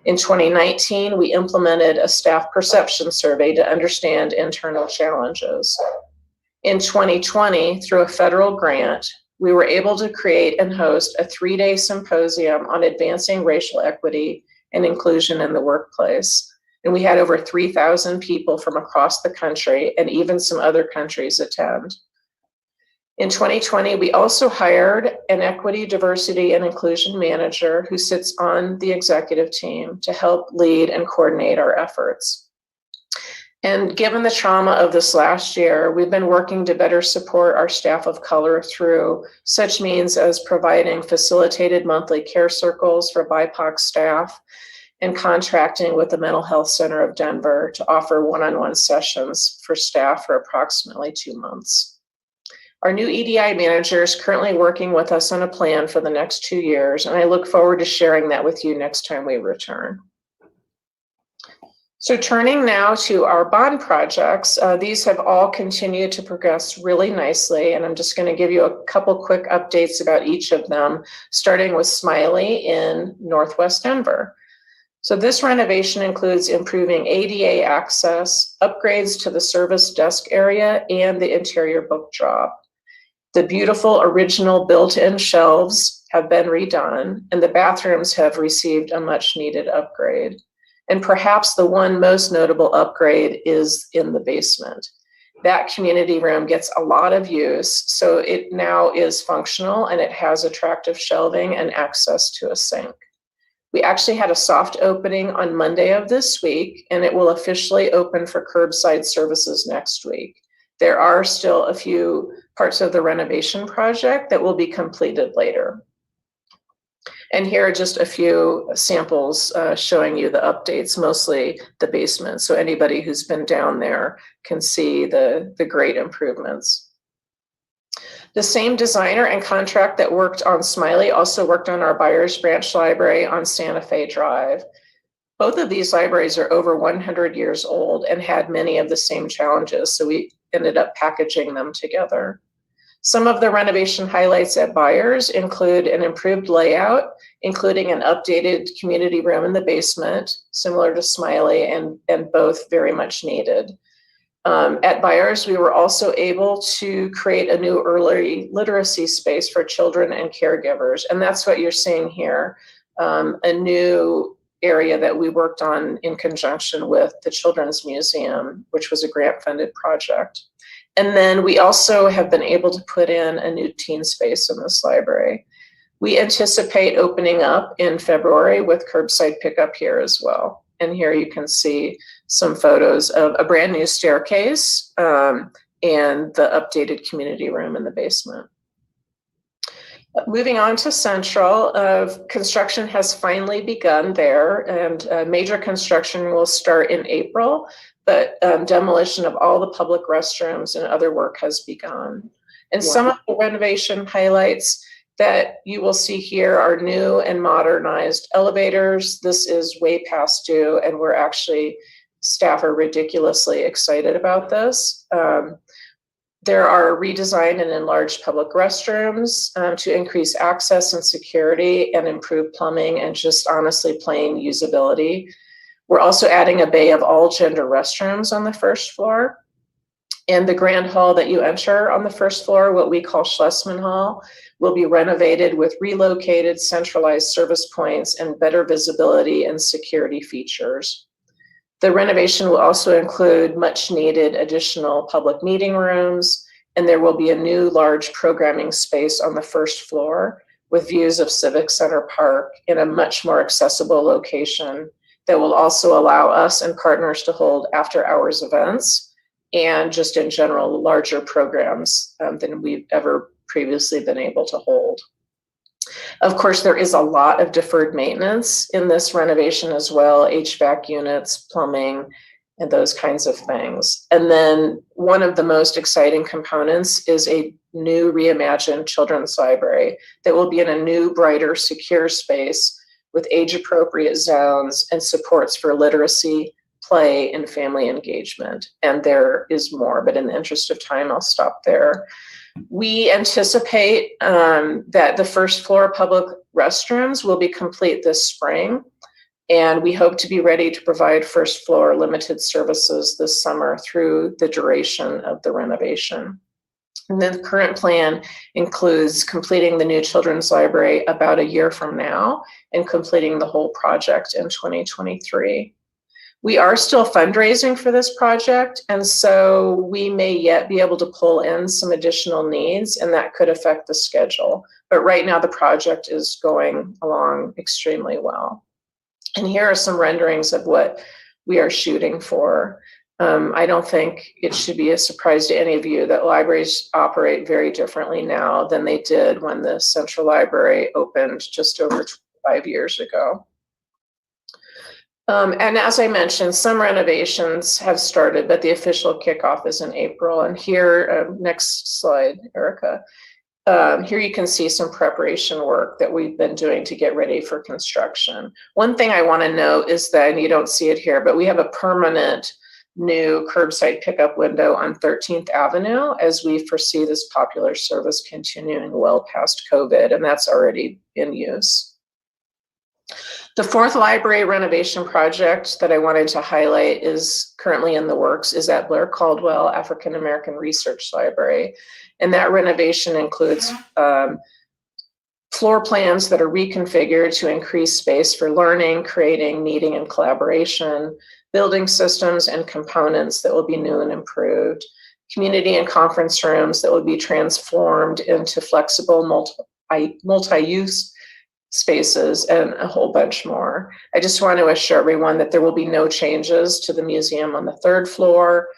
Speaker 16: In 2019, we implemented a staff perception survey to understand internal challenges. In 2020, through a federal grant, we were able to create and host a 3-day symposium on advancing racial equity and inclusion in the workplace. And we had over 3,000 people from across the country and even some other countries attend. In 2020, we also hired an equity, diversity, and inclusion manager who sits on the executive team to help lead and coordinate our efforts. And given the trauma of this last year, we've been working to better support our staff of color through such means as providing facilitated monthly care circles for BIPOC staff and contracting with the Mental Health Center of Denver to offer one-on-one sessions for staff for approximately 2 months. Our new EDI manager is currently working with us on a plan for the next 2 years, and I look forward to sharing that with you next time we return. So turning now to our bond projects, these have all continued to progress really nicely, and I'm just going to give you a couple quick updates about each of them, starting with Smiley in Northwest Denver. So this renovation includes improving ADA access, upgrades to the service desk area, and the interior book drop. The beautiful original built-in shelves have been redone, and the bathrooms have received a much-needed upgrade. And perhaps the one most notable upgrade is in the basement. That community room gets a lot of use, so it now is functional and it has attractive shelving and access to a sink. We actually had a soft opening on Monday of this week, and it will officially open for curbside services next week. There are still a few parts of the renovation project that will be completed later. And here are just a few samples showing you the updates, mostly the basement. So anybody who's been down there can see the great improvements. The same designer and contract that worked on Smiley also worked on our Byers Branch Library on Santa Fe Drive. Both of these libraries are over 100 years old and had many of the same challenges, so we ended up packaging them together. Some of the renovation highlights at Byers include an improved layout, including an updated community room in the basement, similar to Smiley, and both very much needed. At Byers, we were also able to create a new early literacy space for children and caregivers, and that's what you're seeing here, a new area that we worked on in conjunction with the Children's Museum, which was a grant-funded project. And then we also have been able to put in a new teen space in this library. We anticipate opening up in February with curbside pickup here as well. And here you can see some photos of a brand new staircase and the updated community room in the basement. Moving on to Central, construction has finally begun there, and major construction will start in April, but demolition of all the public restrooms and other work has begun. And some of the renovation highlights that you will see here are new and modernized elevators. This is way past due, and staff are ridiculously excited about this. There are redesigned and enlarged public restrooms to increase access and security and improve plumbing and just honestly plain usability. We're also adding a bay of all gender restrooms on the first floor. And the grand hall that you enter on the first floor, what we call Schlesman Hall, will be renovated with relocated centralized service points and better visibility and security features. The renovation will also include much needed additional public meeting rooms, and there will be a new large programming space on the first floor with views of Civic Center Park in a much more accessible location that will also allow us and partners to hold after hours events and just in general larger programs than we've ever previously been able to hold. Of course, there is a lot of deferred maintenance in this renovation as well, HVAC units, plumbing, and those kinds of things. And then one of the most exciting components is a new reimagined children's library that will be in a new, brighter, secure space with age-appropriate zones and supports for literacy, play, and family engagement. And there is more, but in the interest of time, I'll stop there. We anticipate that the first floor public restrooms will be complete this spring, and we hope to be ready to provide first floor limited services this summer through the duration of the renovation. And then the current plan includes completing the new children's library about a year from now and completing the whole project in 2023. We are still fundraising for this project, and so we may yet be able to pull in some additional needs, and that could affect the schedule. But right now the project is going along extremely well. And here are some renderings of what we are shooting for. I don't think it should be a surprise to any of you that libraries operate very differently now than they did when the Central Library opened just over 25 years ago. And as I mentioned, some renovations have started, but the official kickoff is in April. And here, next slide, Erica. Here you can see some preparation work that we've been doing to get ready for construction. One thing I want to note is that, and you don't see it here, but we have a permanent new curbside pickup window on 13th Avenue as we foresee this popular service continuing well past COVID, and that's already in use. The fourth library renovation project that I wanted to highlight is currently in the works is at Blair Caldwell African American Research Library. And that renovation includes floor plans that are reconfigured to increase space for learning, creating, meeting, and collaboration, building systems and components that will be new and improved, community and conference rooms that will be transformed into flexible multi-use spaces, and a whole bunch more. I just want to assure everyone that there will be no changes to the museum on the third floor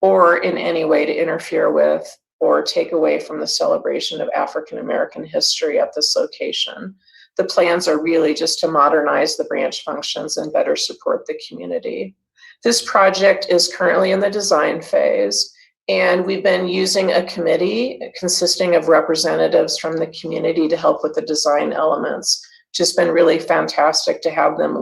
Speaker 16: or in any way to interfere with or take away from the celebration of African American history at this location. The plans are really just to modernize the branch functions and better support the community. This project is currently in the design phase, and we've been using a committee consisting of representatives from the community to help with the design elements. Just been really fantastic to have them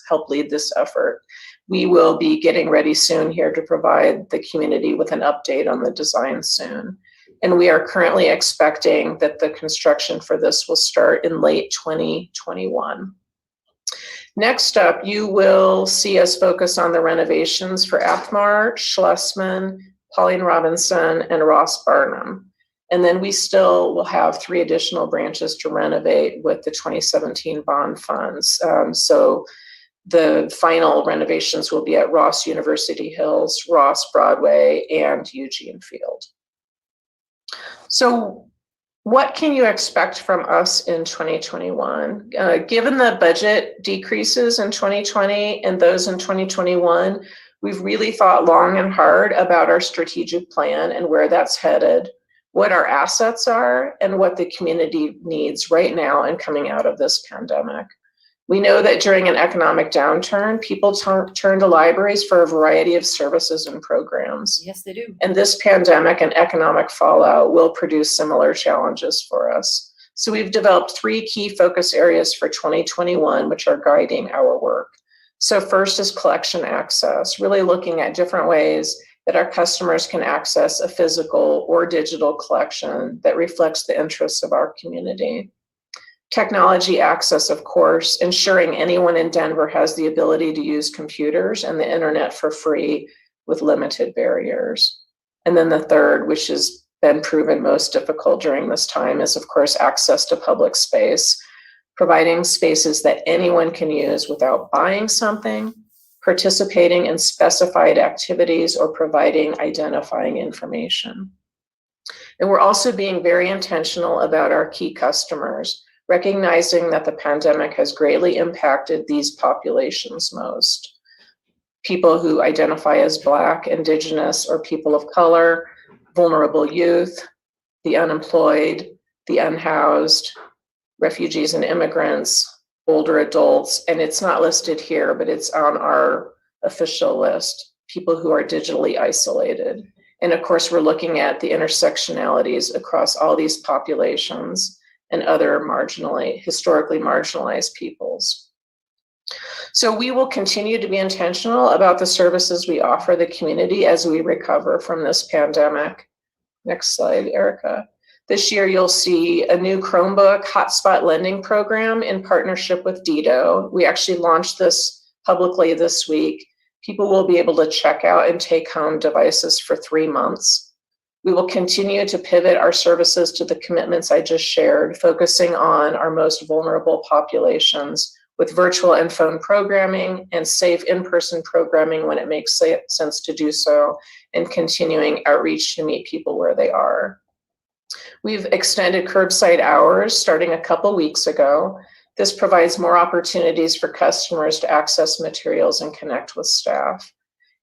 Speaker 16: help lead this effort. We will be getting ready soon here to provide the community with an update on the design soon. And we are currently expecting that the construction for this will start in late 2021. Next up, you will see us focus on the renovations for Athmar, Schlesman, Pauline Robinson, and Ross Barnum. And then we still will have 3 additional branches to renovate with the 2017 bond funds. So the final renovations will be at Ross University Hills, Ross Broadway, and Eugene Field. So what can you expect from us in 2021? Given the budget decreases in 2020 and those in 2021, we've really thought long and hard about our strategic plan and where that's headed, what our assets are, and what the community needs right now and coming out of this pandemic. We know that during an economic downturn, people turn to libraries for a variety of services and programs.
Speaker 2: Yes, they do. And
Speaker 16: this pandemic and economic fallout will produce similar challenges for us. So we've developed 3 key focus areas for 2021, which are guiding our work. So first is collection access, really looking at different ways that our customers can access a physical or digital collection that reflects the interests of our community. Technology access, of course, ensuring anyone in Denver has the ability to use computers and the internet for free with limited barriers. And then the third, which has been proven most difficult during this time, is of course access to public space, providing spaces that anyone can use without buying something, participating in specified activities, or providing identifying information. And we're also being very intentional about our key customers, recognizing that the pandemic has greatly impacted these populations most. People who identify as Black, Indigenous, or people of color, vulnerable youth, the unemployed, the unhoused, refugees and immigrants, older adults, and it's not listed here, but it's on our official list, people who are digitally isolated. And of course, we're looking at the intersectionalities across all these populations and other historically marginalized peoples. So we will continue to be intentional about the services we offer the community as we recover from this pandemic. Next slide, Erica. This year, you'll see a new Chromebook hotspot lending program in partnership with Dido. We actually launched this publicly this week. People will be able to check out and take home devices for 3 months. We will continue to pivot our services to the commitments I just shared, focusing on our most vulnerable populations with virtual and phone programming and safe in-person programming when it makes sense to do so, and continuing outreach to meet people where they are. We've extended curbside hours starting a couple weeks ago. This provides more opportunities for customers to access materials and connect with staff.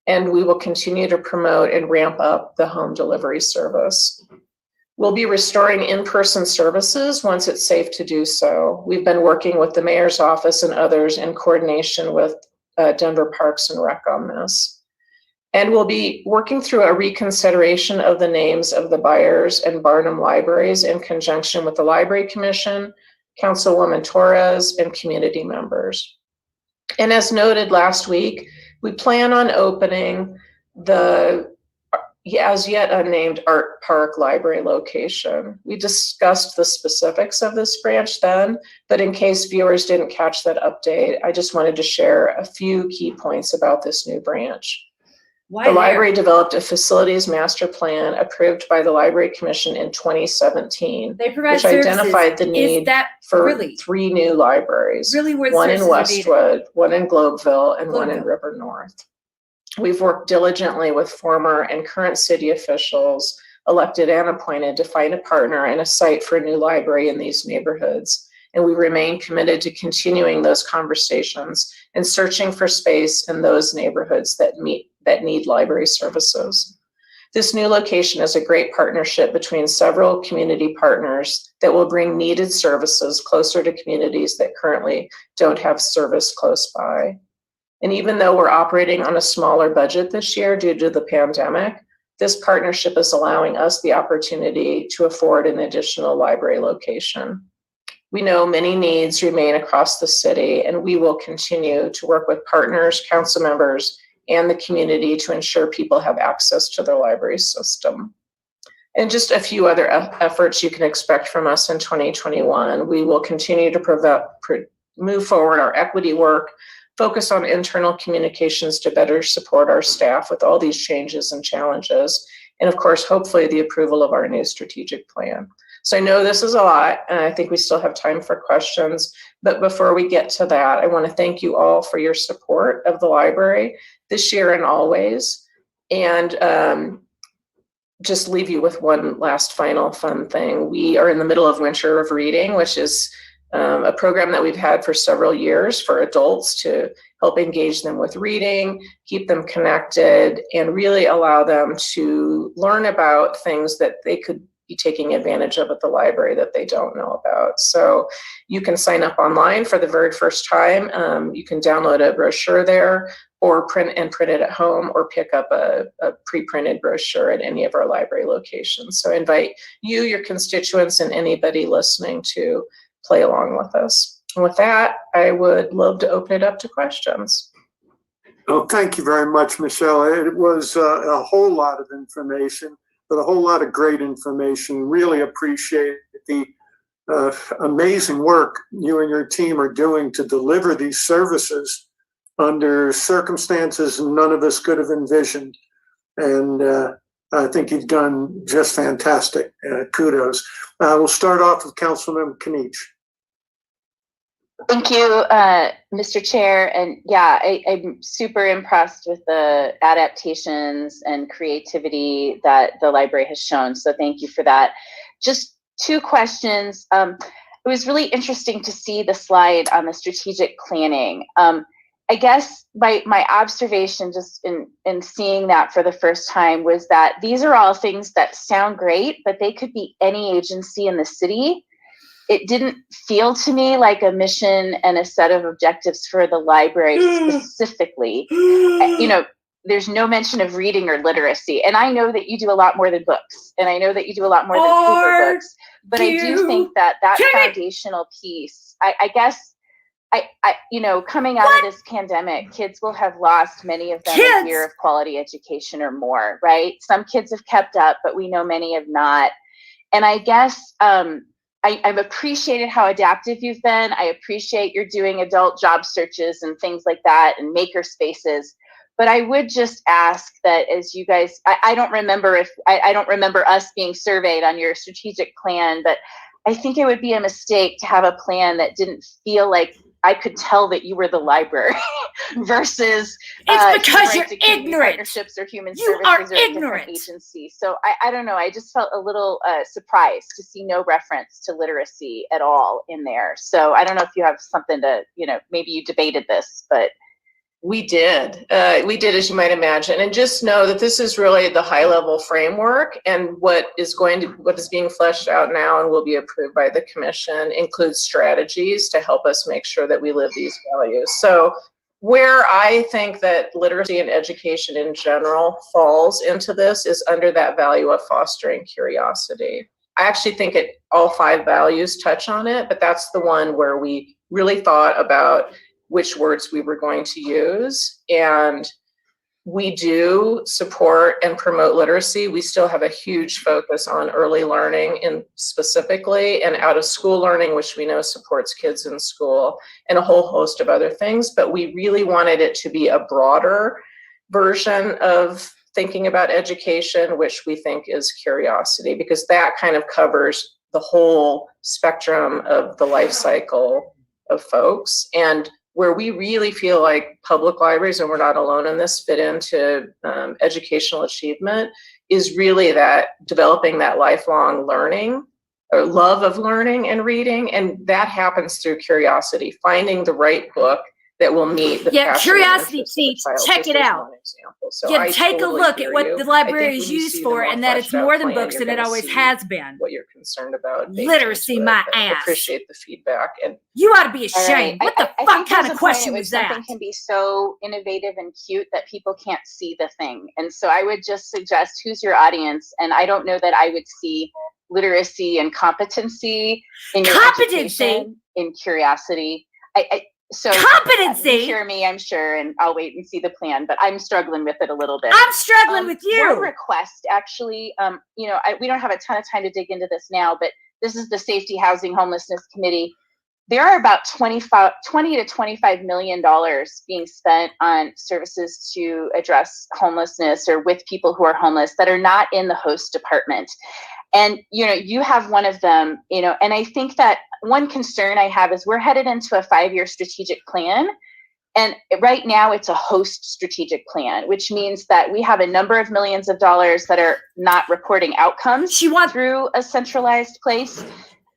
Speaker 16: And we will continue to promote and ramp up the home delivery service. We'll be restoring in-person services once it's safe to do so. We've been working with the mayor's office and others in coordination with Denver Parks and Rec on this. And we'll be working through a reconsideration of the names of the Byers and Barnum libraries in conjunction with the Library Commission, Councilwoman Torres, and community members. And as noted last week, we plan on opening the as yet unnamed Art Park Library location. We discussed the specifics of this branch then, but in case viewers didn't catch that update, I just wanted to share a few key points about this new branch. The library developed a facilities master plan approved by the Library Commission in 2017, which identified the need for 3 new libraries, one in Westwood, one in Globeville, and one in River North. We've worked diligently with former and current city officials, elected and appointed, to find a partner and a site for a new library in these neighborhoods. And we remain committed to continuing those conversations and searching for space in those neighborhoods that need library services. This new location is a great partnership between several community partners that will bring needed services closer to communities that currently don't have service close by. And even though we're operating on a smaller budget this year due to the pandemic, this partnership is allowing us the opportunity to afford an additional library location. We know many needs remain across the city, and we will continue to work with partners, council members, and the community to ensure people have access to their library system. And just a few other efforts you can expect from us in 2021. We will continue to move forward our equity work, focus on internal communications to better support our staff with all these changes and challenges, and of course, hopefully the approval of our new strategic plan. So I know this is a lot, and I think we still have time for questions, but before we get to that, I want to thank you all for your support of the library this year and always, and just leave you with one last final fun thing. We are in the middle of Winter of Reading, which is a program that we've had for several years for adults to help engage them with reading, keep them connected, and really allow them to learn about things that they could be taking advantage of at the library that they don't know about. So you can sign up online for the very first time. You can download a brochure there, or print it at home, or pick up a pre-printed brochure at any of our library locations. So I invite you, your constituents, and anybody listening to play along with us. And with that, I would love to open it up to questions.
Speaker 5: Oh, thank you very much, Michelle. It was a whole lot of information, but a whole lot of great information. Really appreciate the amazing work you and your team are doing to deliver these services under circumstances none of us could have envisioned. And I think you've done just fantastic. Kudos. We'll start off with Councilmember Kinich.
Speaker 17: Thank you, Mr. Chair. And yeah, I'm super impressed with the adaptations and creativity that the library has shown. So thank you for that. Just 2 questions. It was really interesting to see the slide on the strategic planning. I guess my observation just in seeing that for the first time was that these are all things that sound great, but they could be any agency in the city. It didn't feel to me like a mission and a set of objectives for the library specifically. You know, there's no mention of reading or literacy. And I know that you do a lot more than books. And I know that you do a lot more than paper books. But I do think that foundational piece, I guess, you know, coming out of this pandemic, kids will have lost, many of them, a year of quality education or more, right? Some kids have kept up, but we know many have not. And I guess I've appreciated how adaptive you've been. I appreciate you're doing adult job searches and things like that and maker spaces. But I would just ask that as you guys, I don't remember I don't remember us being surveyed on your strategic plan, but I think it would be a mistake to have a plan that didn't feel like I could tell that you were the library versus
Speaker 2: it's because you're ignorant.
Speaker 17: Partnerships or human services or different agencies. So I don't know. I just felt a little surprised to see no reference to literacy at all in there. So I don't know if you have something to, you know, maybe you debated this, but.
Speaker 16: We did, as you might imagine, and just know that this is really the high-level framework, and what is being fleshed out now and will be approved by the commission includes strategies to help us make sure that we live these values. So, where I think that literacy and education in general falls into this is under that value of fostering curiosity. I actually think all 5 values touch on it, but that's the one where we really thought about which words we were going to use. And we do support and promote literacy. We still have a huge focus on early learning specifically, and out of school learning, which we know supports kids in school, and a whole host of other things. But we really wanted it to be a broader version of thinking about education, which we think is curiosity, because that kind of covers the whole spectrum of the life cycle of folks. And where we really feel like public libraries, and we're not alone in this, fit into educational achievement is really that developing that lifelong learning or love of learning and reading. And that happens through curiosity, finding the right book that will meet the
Speaker 2: curiosity. See, check it out.
Speaker 16: So
Speaker 2: yeah, take a look at what the library is used for, and that it's more than books, and it always has been.
Speaker 16: What you're concerned about.
Speaker 2: Literacy, my ass.
Speaker 16: Appreciate the feedback, and
Speaker 2: you ought to be ashamed. What the fuck kind of question was that?
Speaker 17: Something can be so innovative and cute that people can't see the thing, and so I would just suggest, who's your audience? And I don't know that I would see literacy and competency in your education, in curiosity. So
Speaker 2: competency.
Speaker 17: You hear me, I'm sure, and I'll wait and see the plan, but I'm struggling with it a little bit.
Speaker 2: I'm struggling with you.
Speaker 17: One request, actually, you know, we don't have a ton of time to dig into this now, but this is the Safety, Housing, Homelessness Committee. There are about $20 to $25 million being spent on services to address homelessness or with people who are homeless that are not in the host department. And, you know, you have one of them, you know, and I think that one concern I have is we're headed into a 5-year strategic plan. And right now it's a host strategic plan, which means that we have a number of millions of dollars that are not reporting outcomes through a centralized place.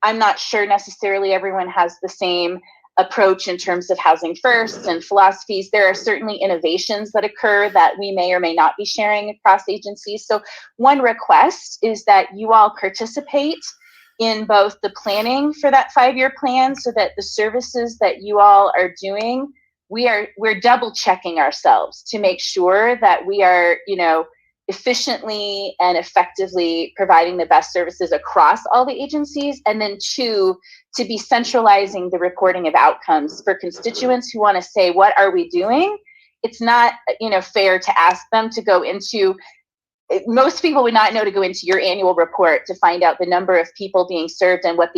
Speaker 17: I'm not sure necessarily everyone has the same approach in terms of housing first and philosophies. There are certainly innovations that occur that we may or may not be sharing across agencies. So one request is that you all participate in both the planning for that 5-year plan, so that the services that you all are doing, we're double checking ourselves to make sure that we are, you know, efficiently and effectively providing the best services across all the agencies. And then 2, to be centralizing the reporting of outcomes for constituents who want to say, what are we doing? it's not, fair to ask them to go into, most people would not know to go into your annual report to find out the number of people being served and what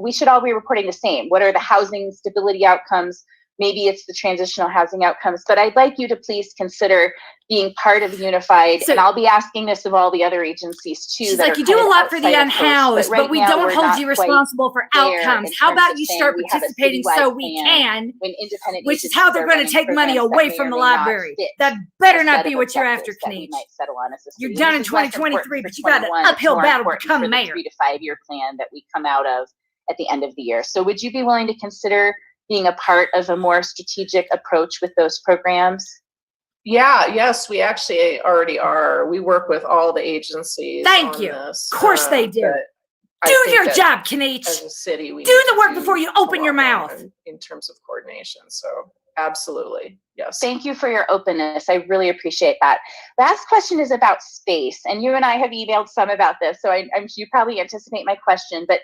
Speaker 17: we should all be reporting the same. What are the housing stability outcomes? Maybe it's the transitional housing outcomes, but I'd like you to please consider being part of Unified. And I'll be asking this of all the other agencies too.
Speaker 2: She's like, you do a lot for the unhoused, but we don't hold you responsible for outcomes. How about you start participating so we can, which is how they're going to take money away from the library. That better not be what you're after, Knies. You're done in 2023, but you got an uphill battle to become mayor.
Speaker 17: 3 to 5 year plan that we come out of at the end of the year. So would you be willing to consider being a part of a more strategic approach with those programs?
Speaker 16: Yes, we actually already are. We work with all the agencies.
Speaker 2: Thank you.
Speaker 16: This.
Speaker 2: Of course they do. Do your job, Knies.
Speaker 16: As a city, we
Speaker 2: do the work before you open your mouth.
Speaker 16: In terms of coordination, so absolutely, yes.
Speaker 17: Thank you for your openness. I really appreciate that. Last question is about space, and you and I have emailed some about this, so you probably anticipate my question, but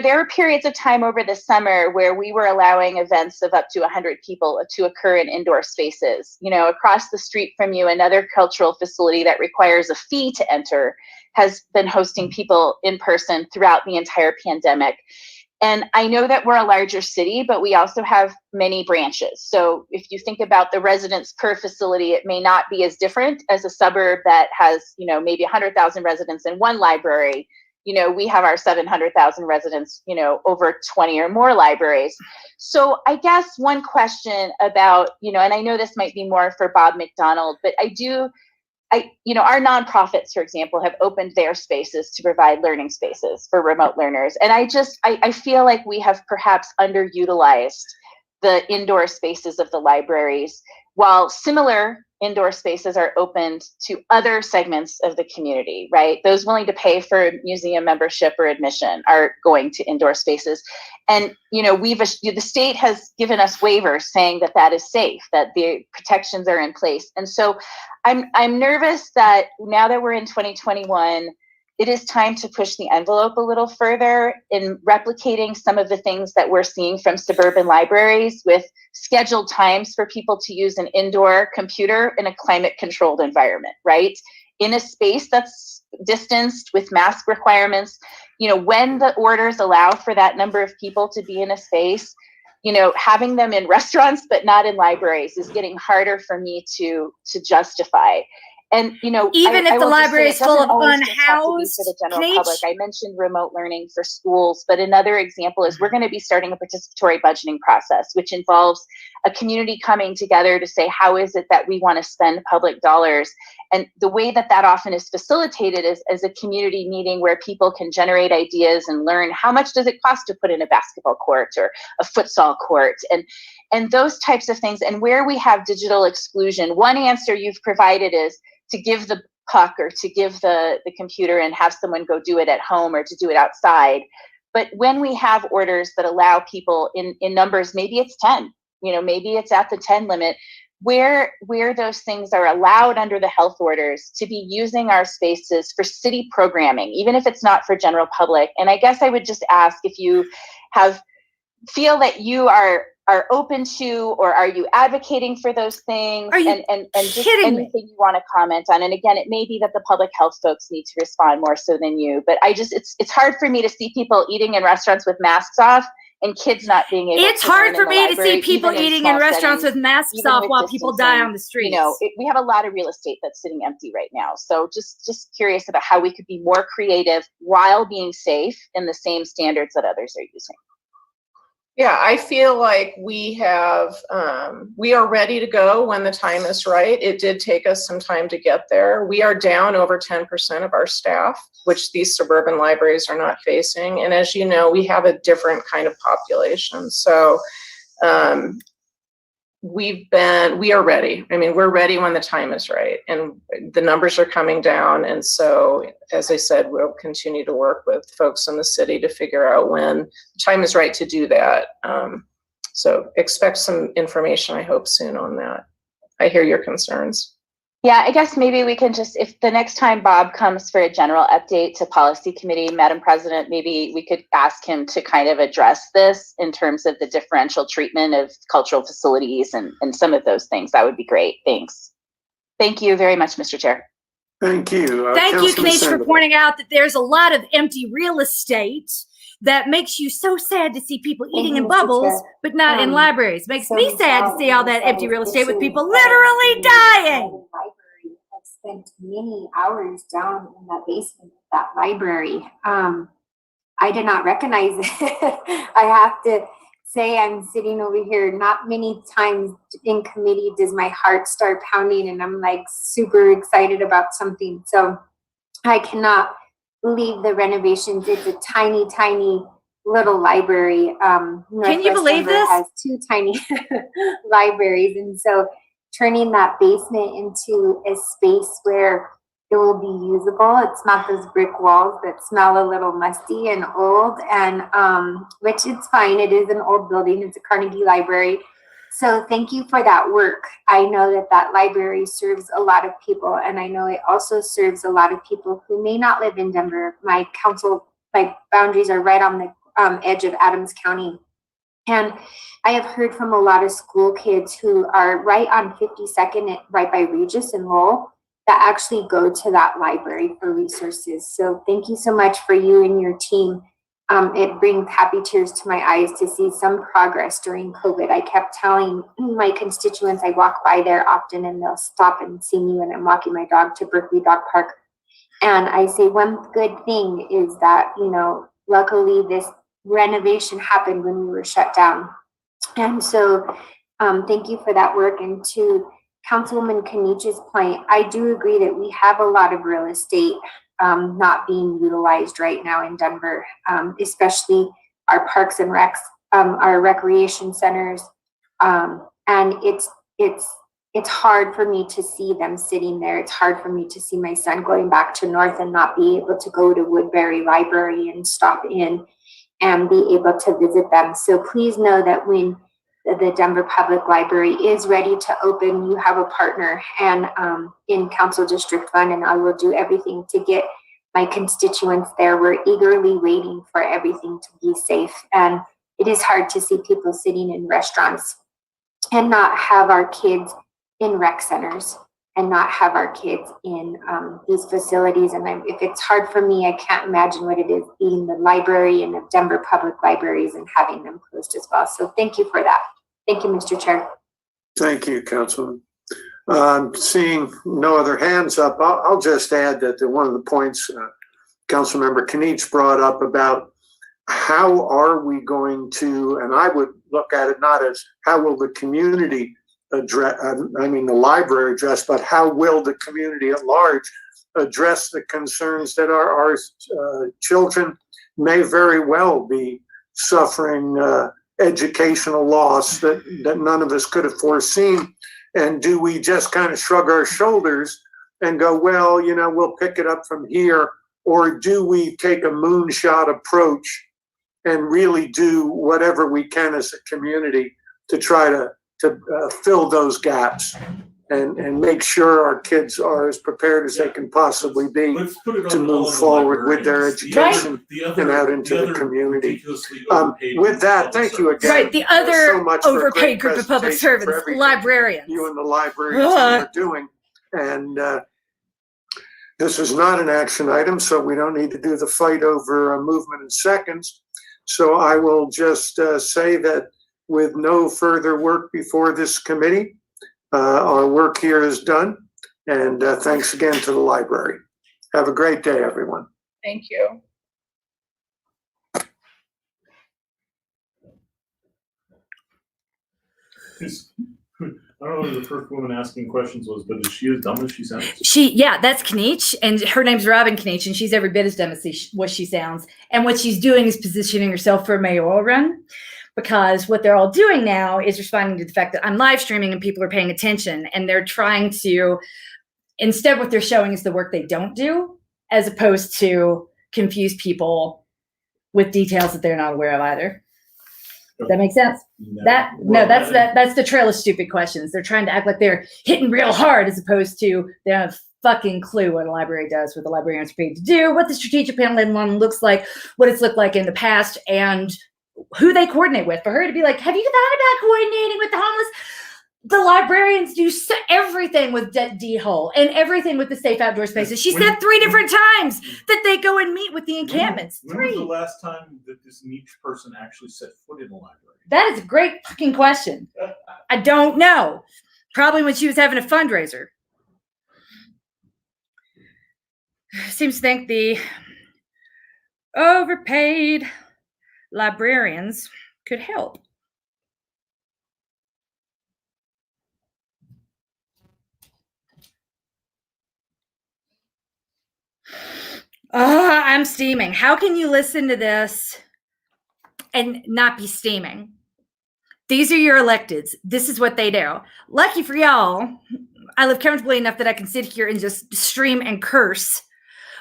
Speaker 17: there were periods of time over the summer where we were allowing events of up to 100 people to occur in indoor spaces. Across the street from you, another cultural facility that requires a fee to enter has been hosting people in person throughout the entire pandemic. And I know that we're a larger city, but we also have many branches. So if you think about the residents per facility, it may not be as different as a suburb that has, maybe 100,000 residents in one library. We have our 700,000 residents, over 20 or more libraries. So I guess one question about, and I know this might be more for Bob McDonald, but our nonprofits, for example, have opened their spaces to provide learning spaces for remote learners. And I feel like we have perhaps underutilized the indoor spaces of the libraries, while similar indoor spaces are opened to other segments of the community, right? Those willing to pay for museum membership or admission are going to indoor spaces. And, the state has given us waivers saying that is safe, that the protections are in place. And so I'm nervous that now that we're in 2021, it is time to push the envelope a little further in replicating some of the things that we're seeing from suburban libraries with scheduled times for people to use an indoor computer in a climate-controlled environment, right? In a space that's distanced with mask requirements, when the orders allow for that number of people to be in a space, having them in restaurants but not in libraries is getting harder for me to justify. And
Speaker 2: even if the library is full of unhoused,
Speaker 17: for the general public, I mentioned remote learning for schools, but another example is we're going to be starting a participatory budgeting process, which involves a community coming together to say, how is it that we want to spend public dollars? And the way that often is facilitated is as a community meeting where people can generate ideas and learn how much does it cost to put in a basketball court or a futsal court, and those types of things. And where we have digital exclusion, one answer you've provided is to give the puck or to give the computer and have someone go do it at home or to do it outside. But when we have orders that allow people in numbers, maybe it's 10, maybe it's at the 10 limit, where those things are allowed under the health orders to be using our spaces for city programming, even if it's not for general public. And I guess I would just ask if you feel that you are open to, or are you advocating for those things? And just anything you want to comment on. And again, it may be that the public health folks need to respond more so than you, but it's hard for me to see people eating in restaurants with masks off and kids not being able
Speaker 2: It's hard for me to see people eating in restaurants with masks off while people die on the streets.
Speaker 17: We have a lot of real estate that's sitting empty right now. So just curious about how we could be more creative while being safe in the same standards that others are using.
Speaker 16: Yeah, I feel like we are ready to go when the time is right. It did take us some time to get there. We are down over 10% of our staff, which these suburban libraries are not facing. And as you know, we have a different kind of population. So we are ready. I mean, we're ready when the time is right, and the numbers are coming down. And so, as I said, we'll continue to work with folks in the city to figure out when the time is right to do that. So expect some information, I hope, soon on that. I hear your concerns.
Speaker 17: Yeah, I guess maybe we can just, if the next time Bob comes for a general update to policy committee, Madam President, maybe we could ask him to kind of address this in terms of the differential treatment of cultural facilities and some of those things. That would be great. Thanks. Thank you very much, Mr. Chair.
Speaker 5: Thank you.
Speaker 2: Thank you,
Speaker 5: Councilman
Speaker 2: Kanish, for
Speaker 5: Sandoval.
Speaker 2: pointing out that there's a lot of empty real estate that makes you so sad to see people eating in bubbles, but not in libraries. Makes me sad to see all that empty real estate with people literally dying.
Speaker 12: I've spent many hours down in the basement of that library. I did not recognize it. I have to say, I'm sitting over here. Not many times in committee does my heart start pounding and I'm like super excited about something. So I cannot believe the renovations. It's a tiny, tiny little library.
Speaker 2: Can you believe
Speaker 12: Denver
Speaker 2: this?
Speaker 12: has 2 tiny libraries. And so turning that basement into a space where it will be usable. It's not those brick walls that smell a little musty and old, and which it's fine. It is an old building. It's a Carnegie Library. So thank you for that work. I know that that library serves a lot of people, and I know it also serves a lot of people who may not live in Denver. My boundaries are right on the edge of Adams County. And I have heard from a lot of school kids who are right on 52nd, right by Regis and Lowell, that actually go to that library for resources. So thank you so much for you and your team. It brings happy tears to my eyes to see some progress during COVID. I kept telling my constituents, I walk by there often and they'll stop and see me when I'm walking my dog to Berkeley Dog Park. And I say one good thing is that, you know, luckily this renovation happened when we were shut down. And so thank you for that work. And to Councilwoman Kanich's point, I do agree that we have a lot of real estate not being utilized right now in Denver, especially our parks and recs, our recreation centers. And it's hard for me to see them sitting there. It's hard for me to see my son going back to North and not be able to go to Woodbury Library and stop in and be able to visit them. So please know that when the Denver Public Library is ready to open, you have a partner and in Council District 1, and I will do everything to get my constituents there. We're eagerly waiting for everything to be safe. And it is hard to see people sitting in restaurants and not have our kids in rec centers and not have our kids in these facilities. And if it's hard for me, I can't imagine what it is being the library and the Denver Public Libraries and having them closed as well. So thank you for that. Thank you, Mr. Chair.
Speaker 5: Thank you, Councilman. Seeing no other hands up, I'll just add that one of the points Councilmember Kanich brought up about how are we going to, and I would look at it not as how will the community address, the library address, but how will the community at large address the concerns that our children may very well be suffering educational loss that none of us could have foreseen. And do we just kind of shrug our shoulders and go, well, you know, we'll pick it up from here? Or do we take a moonshot approach and really do whatever we can as a community to try to fill those gaps and make sure our kids are as prepared as they can possibly be to move forward with their education and out into the community. With that, thank you again.
Speaker 2: Right, the other overpaid group of public servants, librarians.
Speaker 5: You and the librarians are doing. And this is not an action item, so we don't need to do the fight over movement in seconds. So I will just say that with no further work before this committee, our work here is done. And thanks again to the library. Have a great day, everyone.
Speaker 16: Thank you.
Speaker 18: I don't know who the first woman asking questions was, but is she as dumb as she sounds?
Speaker 2: Yeah, that's Kanich, and her name's Robin Kanich, and she's every bit as dumb as what she sounds. And what she's doing is positioning herself for a mayoral run, because what they're all doing now is responding to the fact that I'm live streaming and people are paying attention, and they're trying to, instead what they're showing is the work they don't do, as opposed to confuse people with details that they're not aware of either. Does that make sense? That's the trail of stupid questions. They're trying to act like they're hitting real hard as opposed to they don't have fucking clue what a library does, what the librarians are paid to do, what the strategic plan looks like, what it's looked like in the past, and who they coordinate with. For her to be like, have you thought about coordinating with the homeless? The librarians do everything with D-Hole and everything with the safe outdoor spaces. She said 3 different times that they go and meet with the encampments.
Speaker 18: When was the last time that this niche person actually set foot in a library?
Speaker 2: That is a great fucking question. I don't know. Probably when she was having a fundraiser. Seems to think the overpaid librarians could help. I'm steaming. How can you listen to this and not be steaming? These are your electeds. This is what they do. Lucky for y'all, I live comfortably enough that I can sit here and just stream and curse.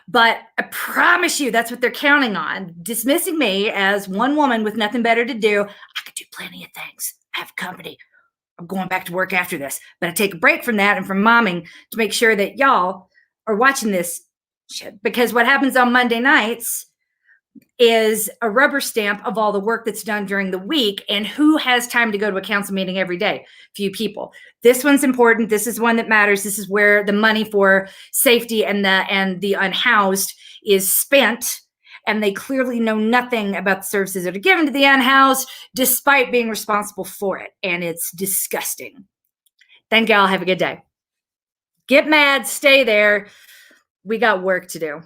Speaker 2: But I promise you, that's what they're counting on. Dismissing me as one woman with nothing better to do. I could do plenty of things. I have company. I'm going back to work after this. But I take a break from that and from momming to make sure that y'all are watching this shit. Because what happens on Monday nights is a rubber stamp of all the work that's done during the week. And who has time to go to a council meeting every day? Few people. This one's important. This is one that matters. This is where the money for safety and the unhoused is spent. And they clearly know nothing about the services that are given to the unhoused, despite being responsible for it. And it's disgusting. Thank y'all. Have a good day. Get mad. Stay there. We got work to do.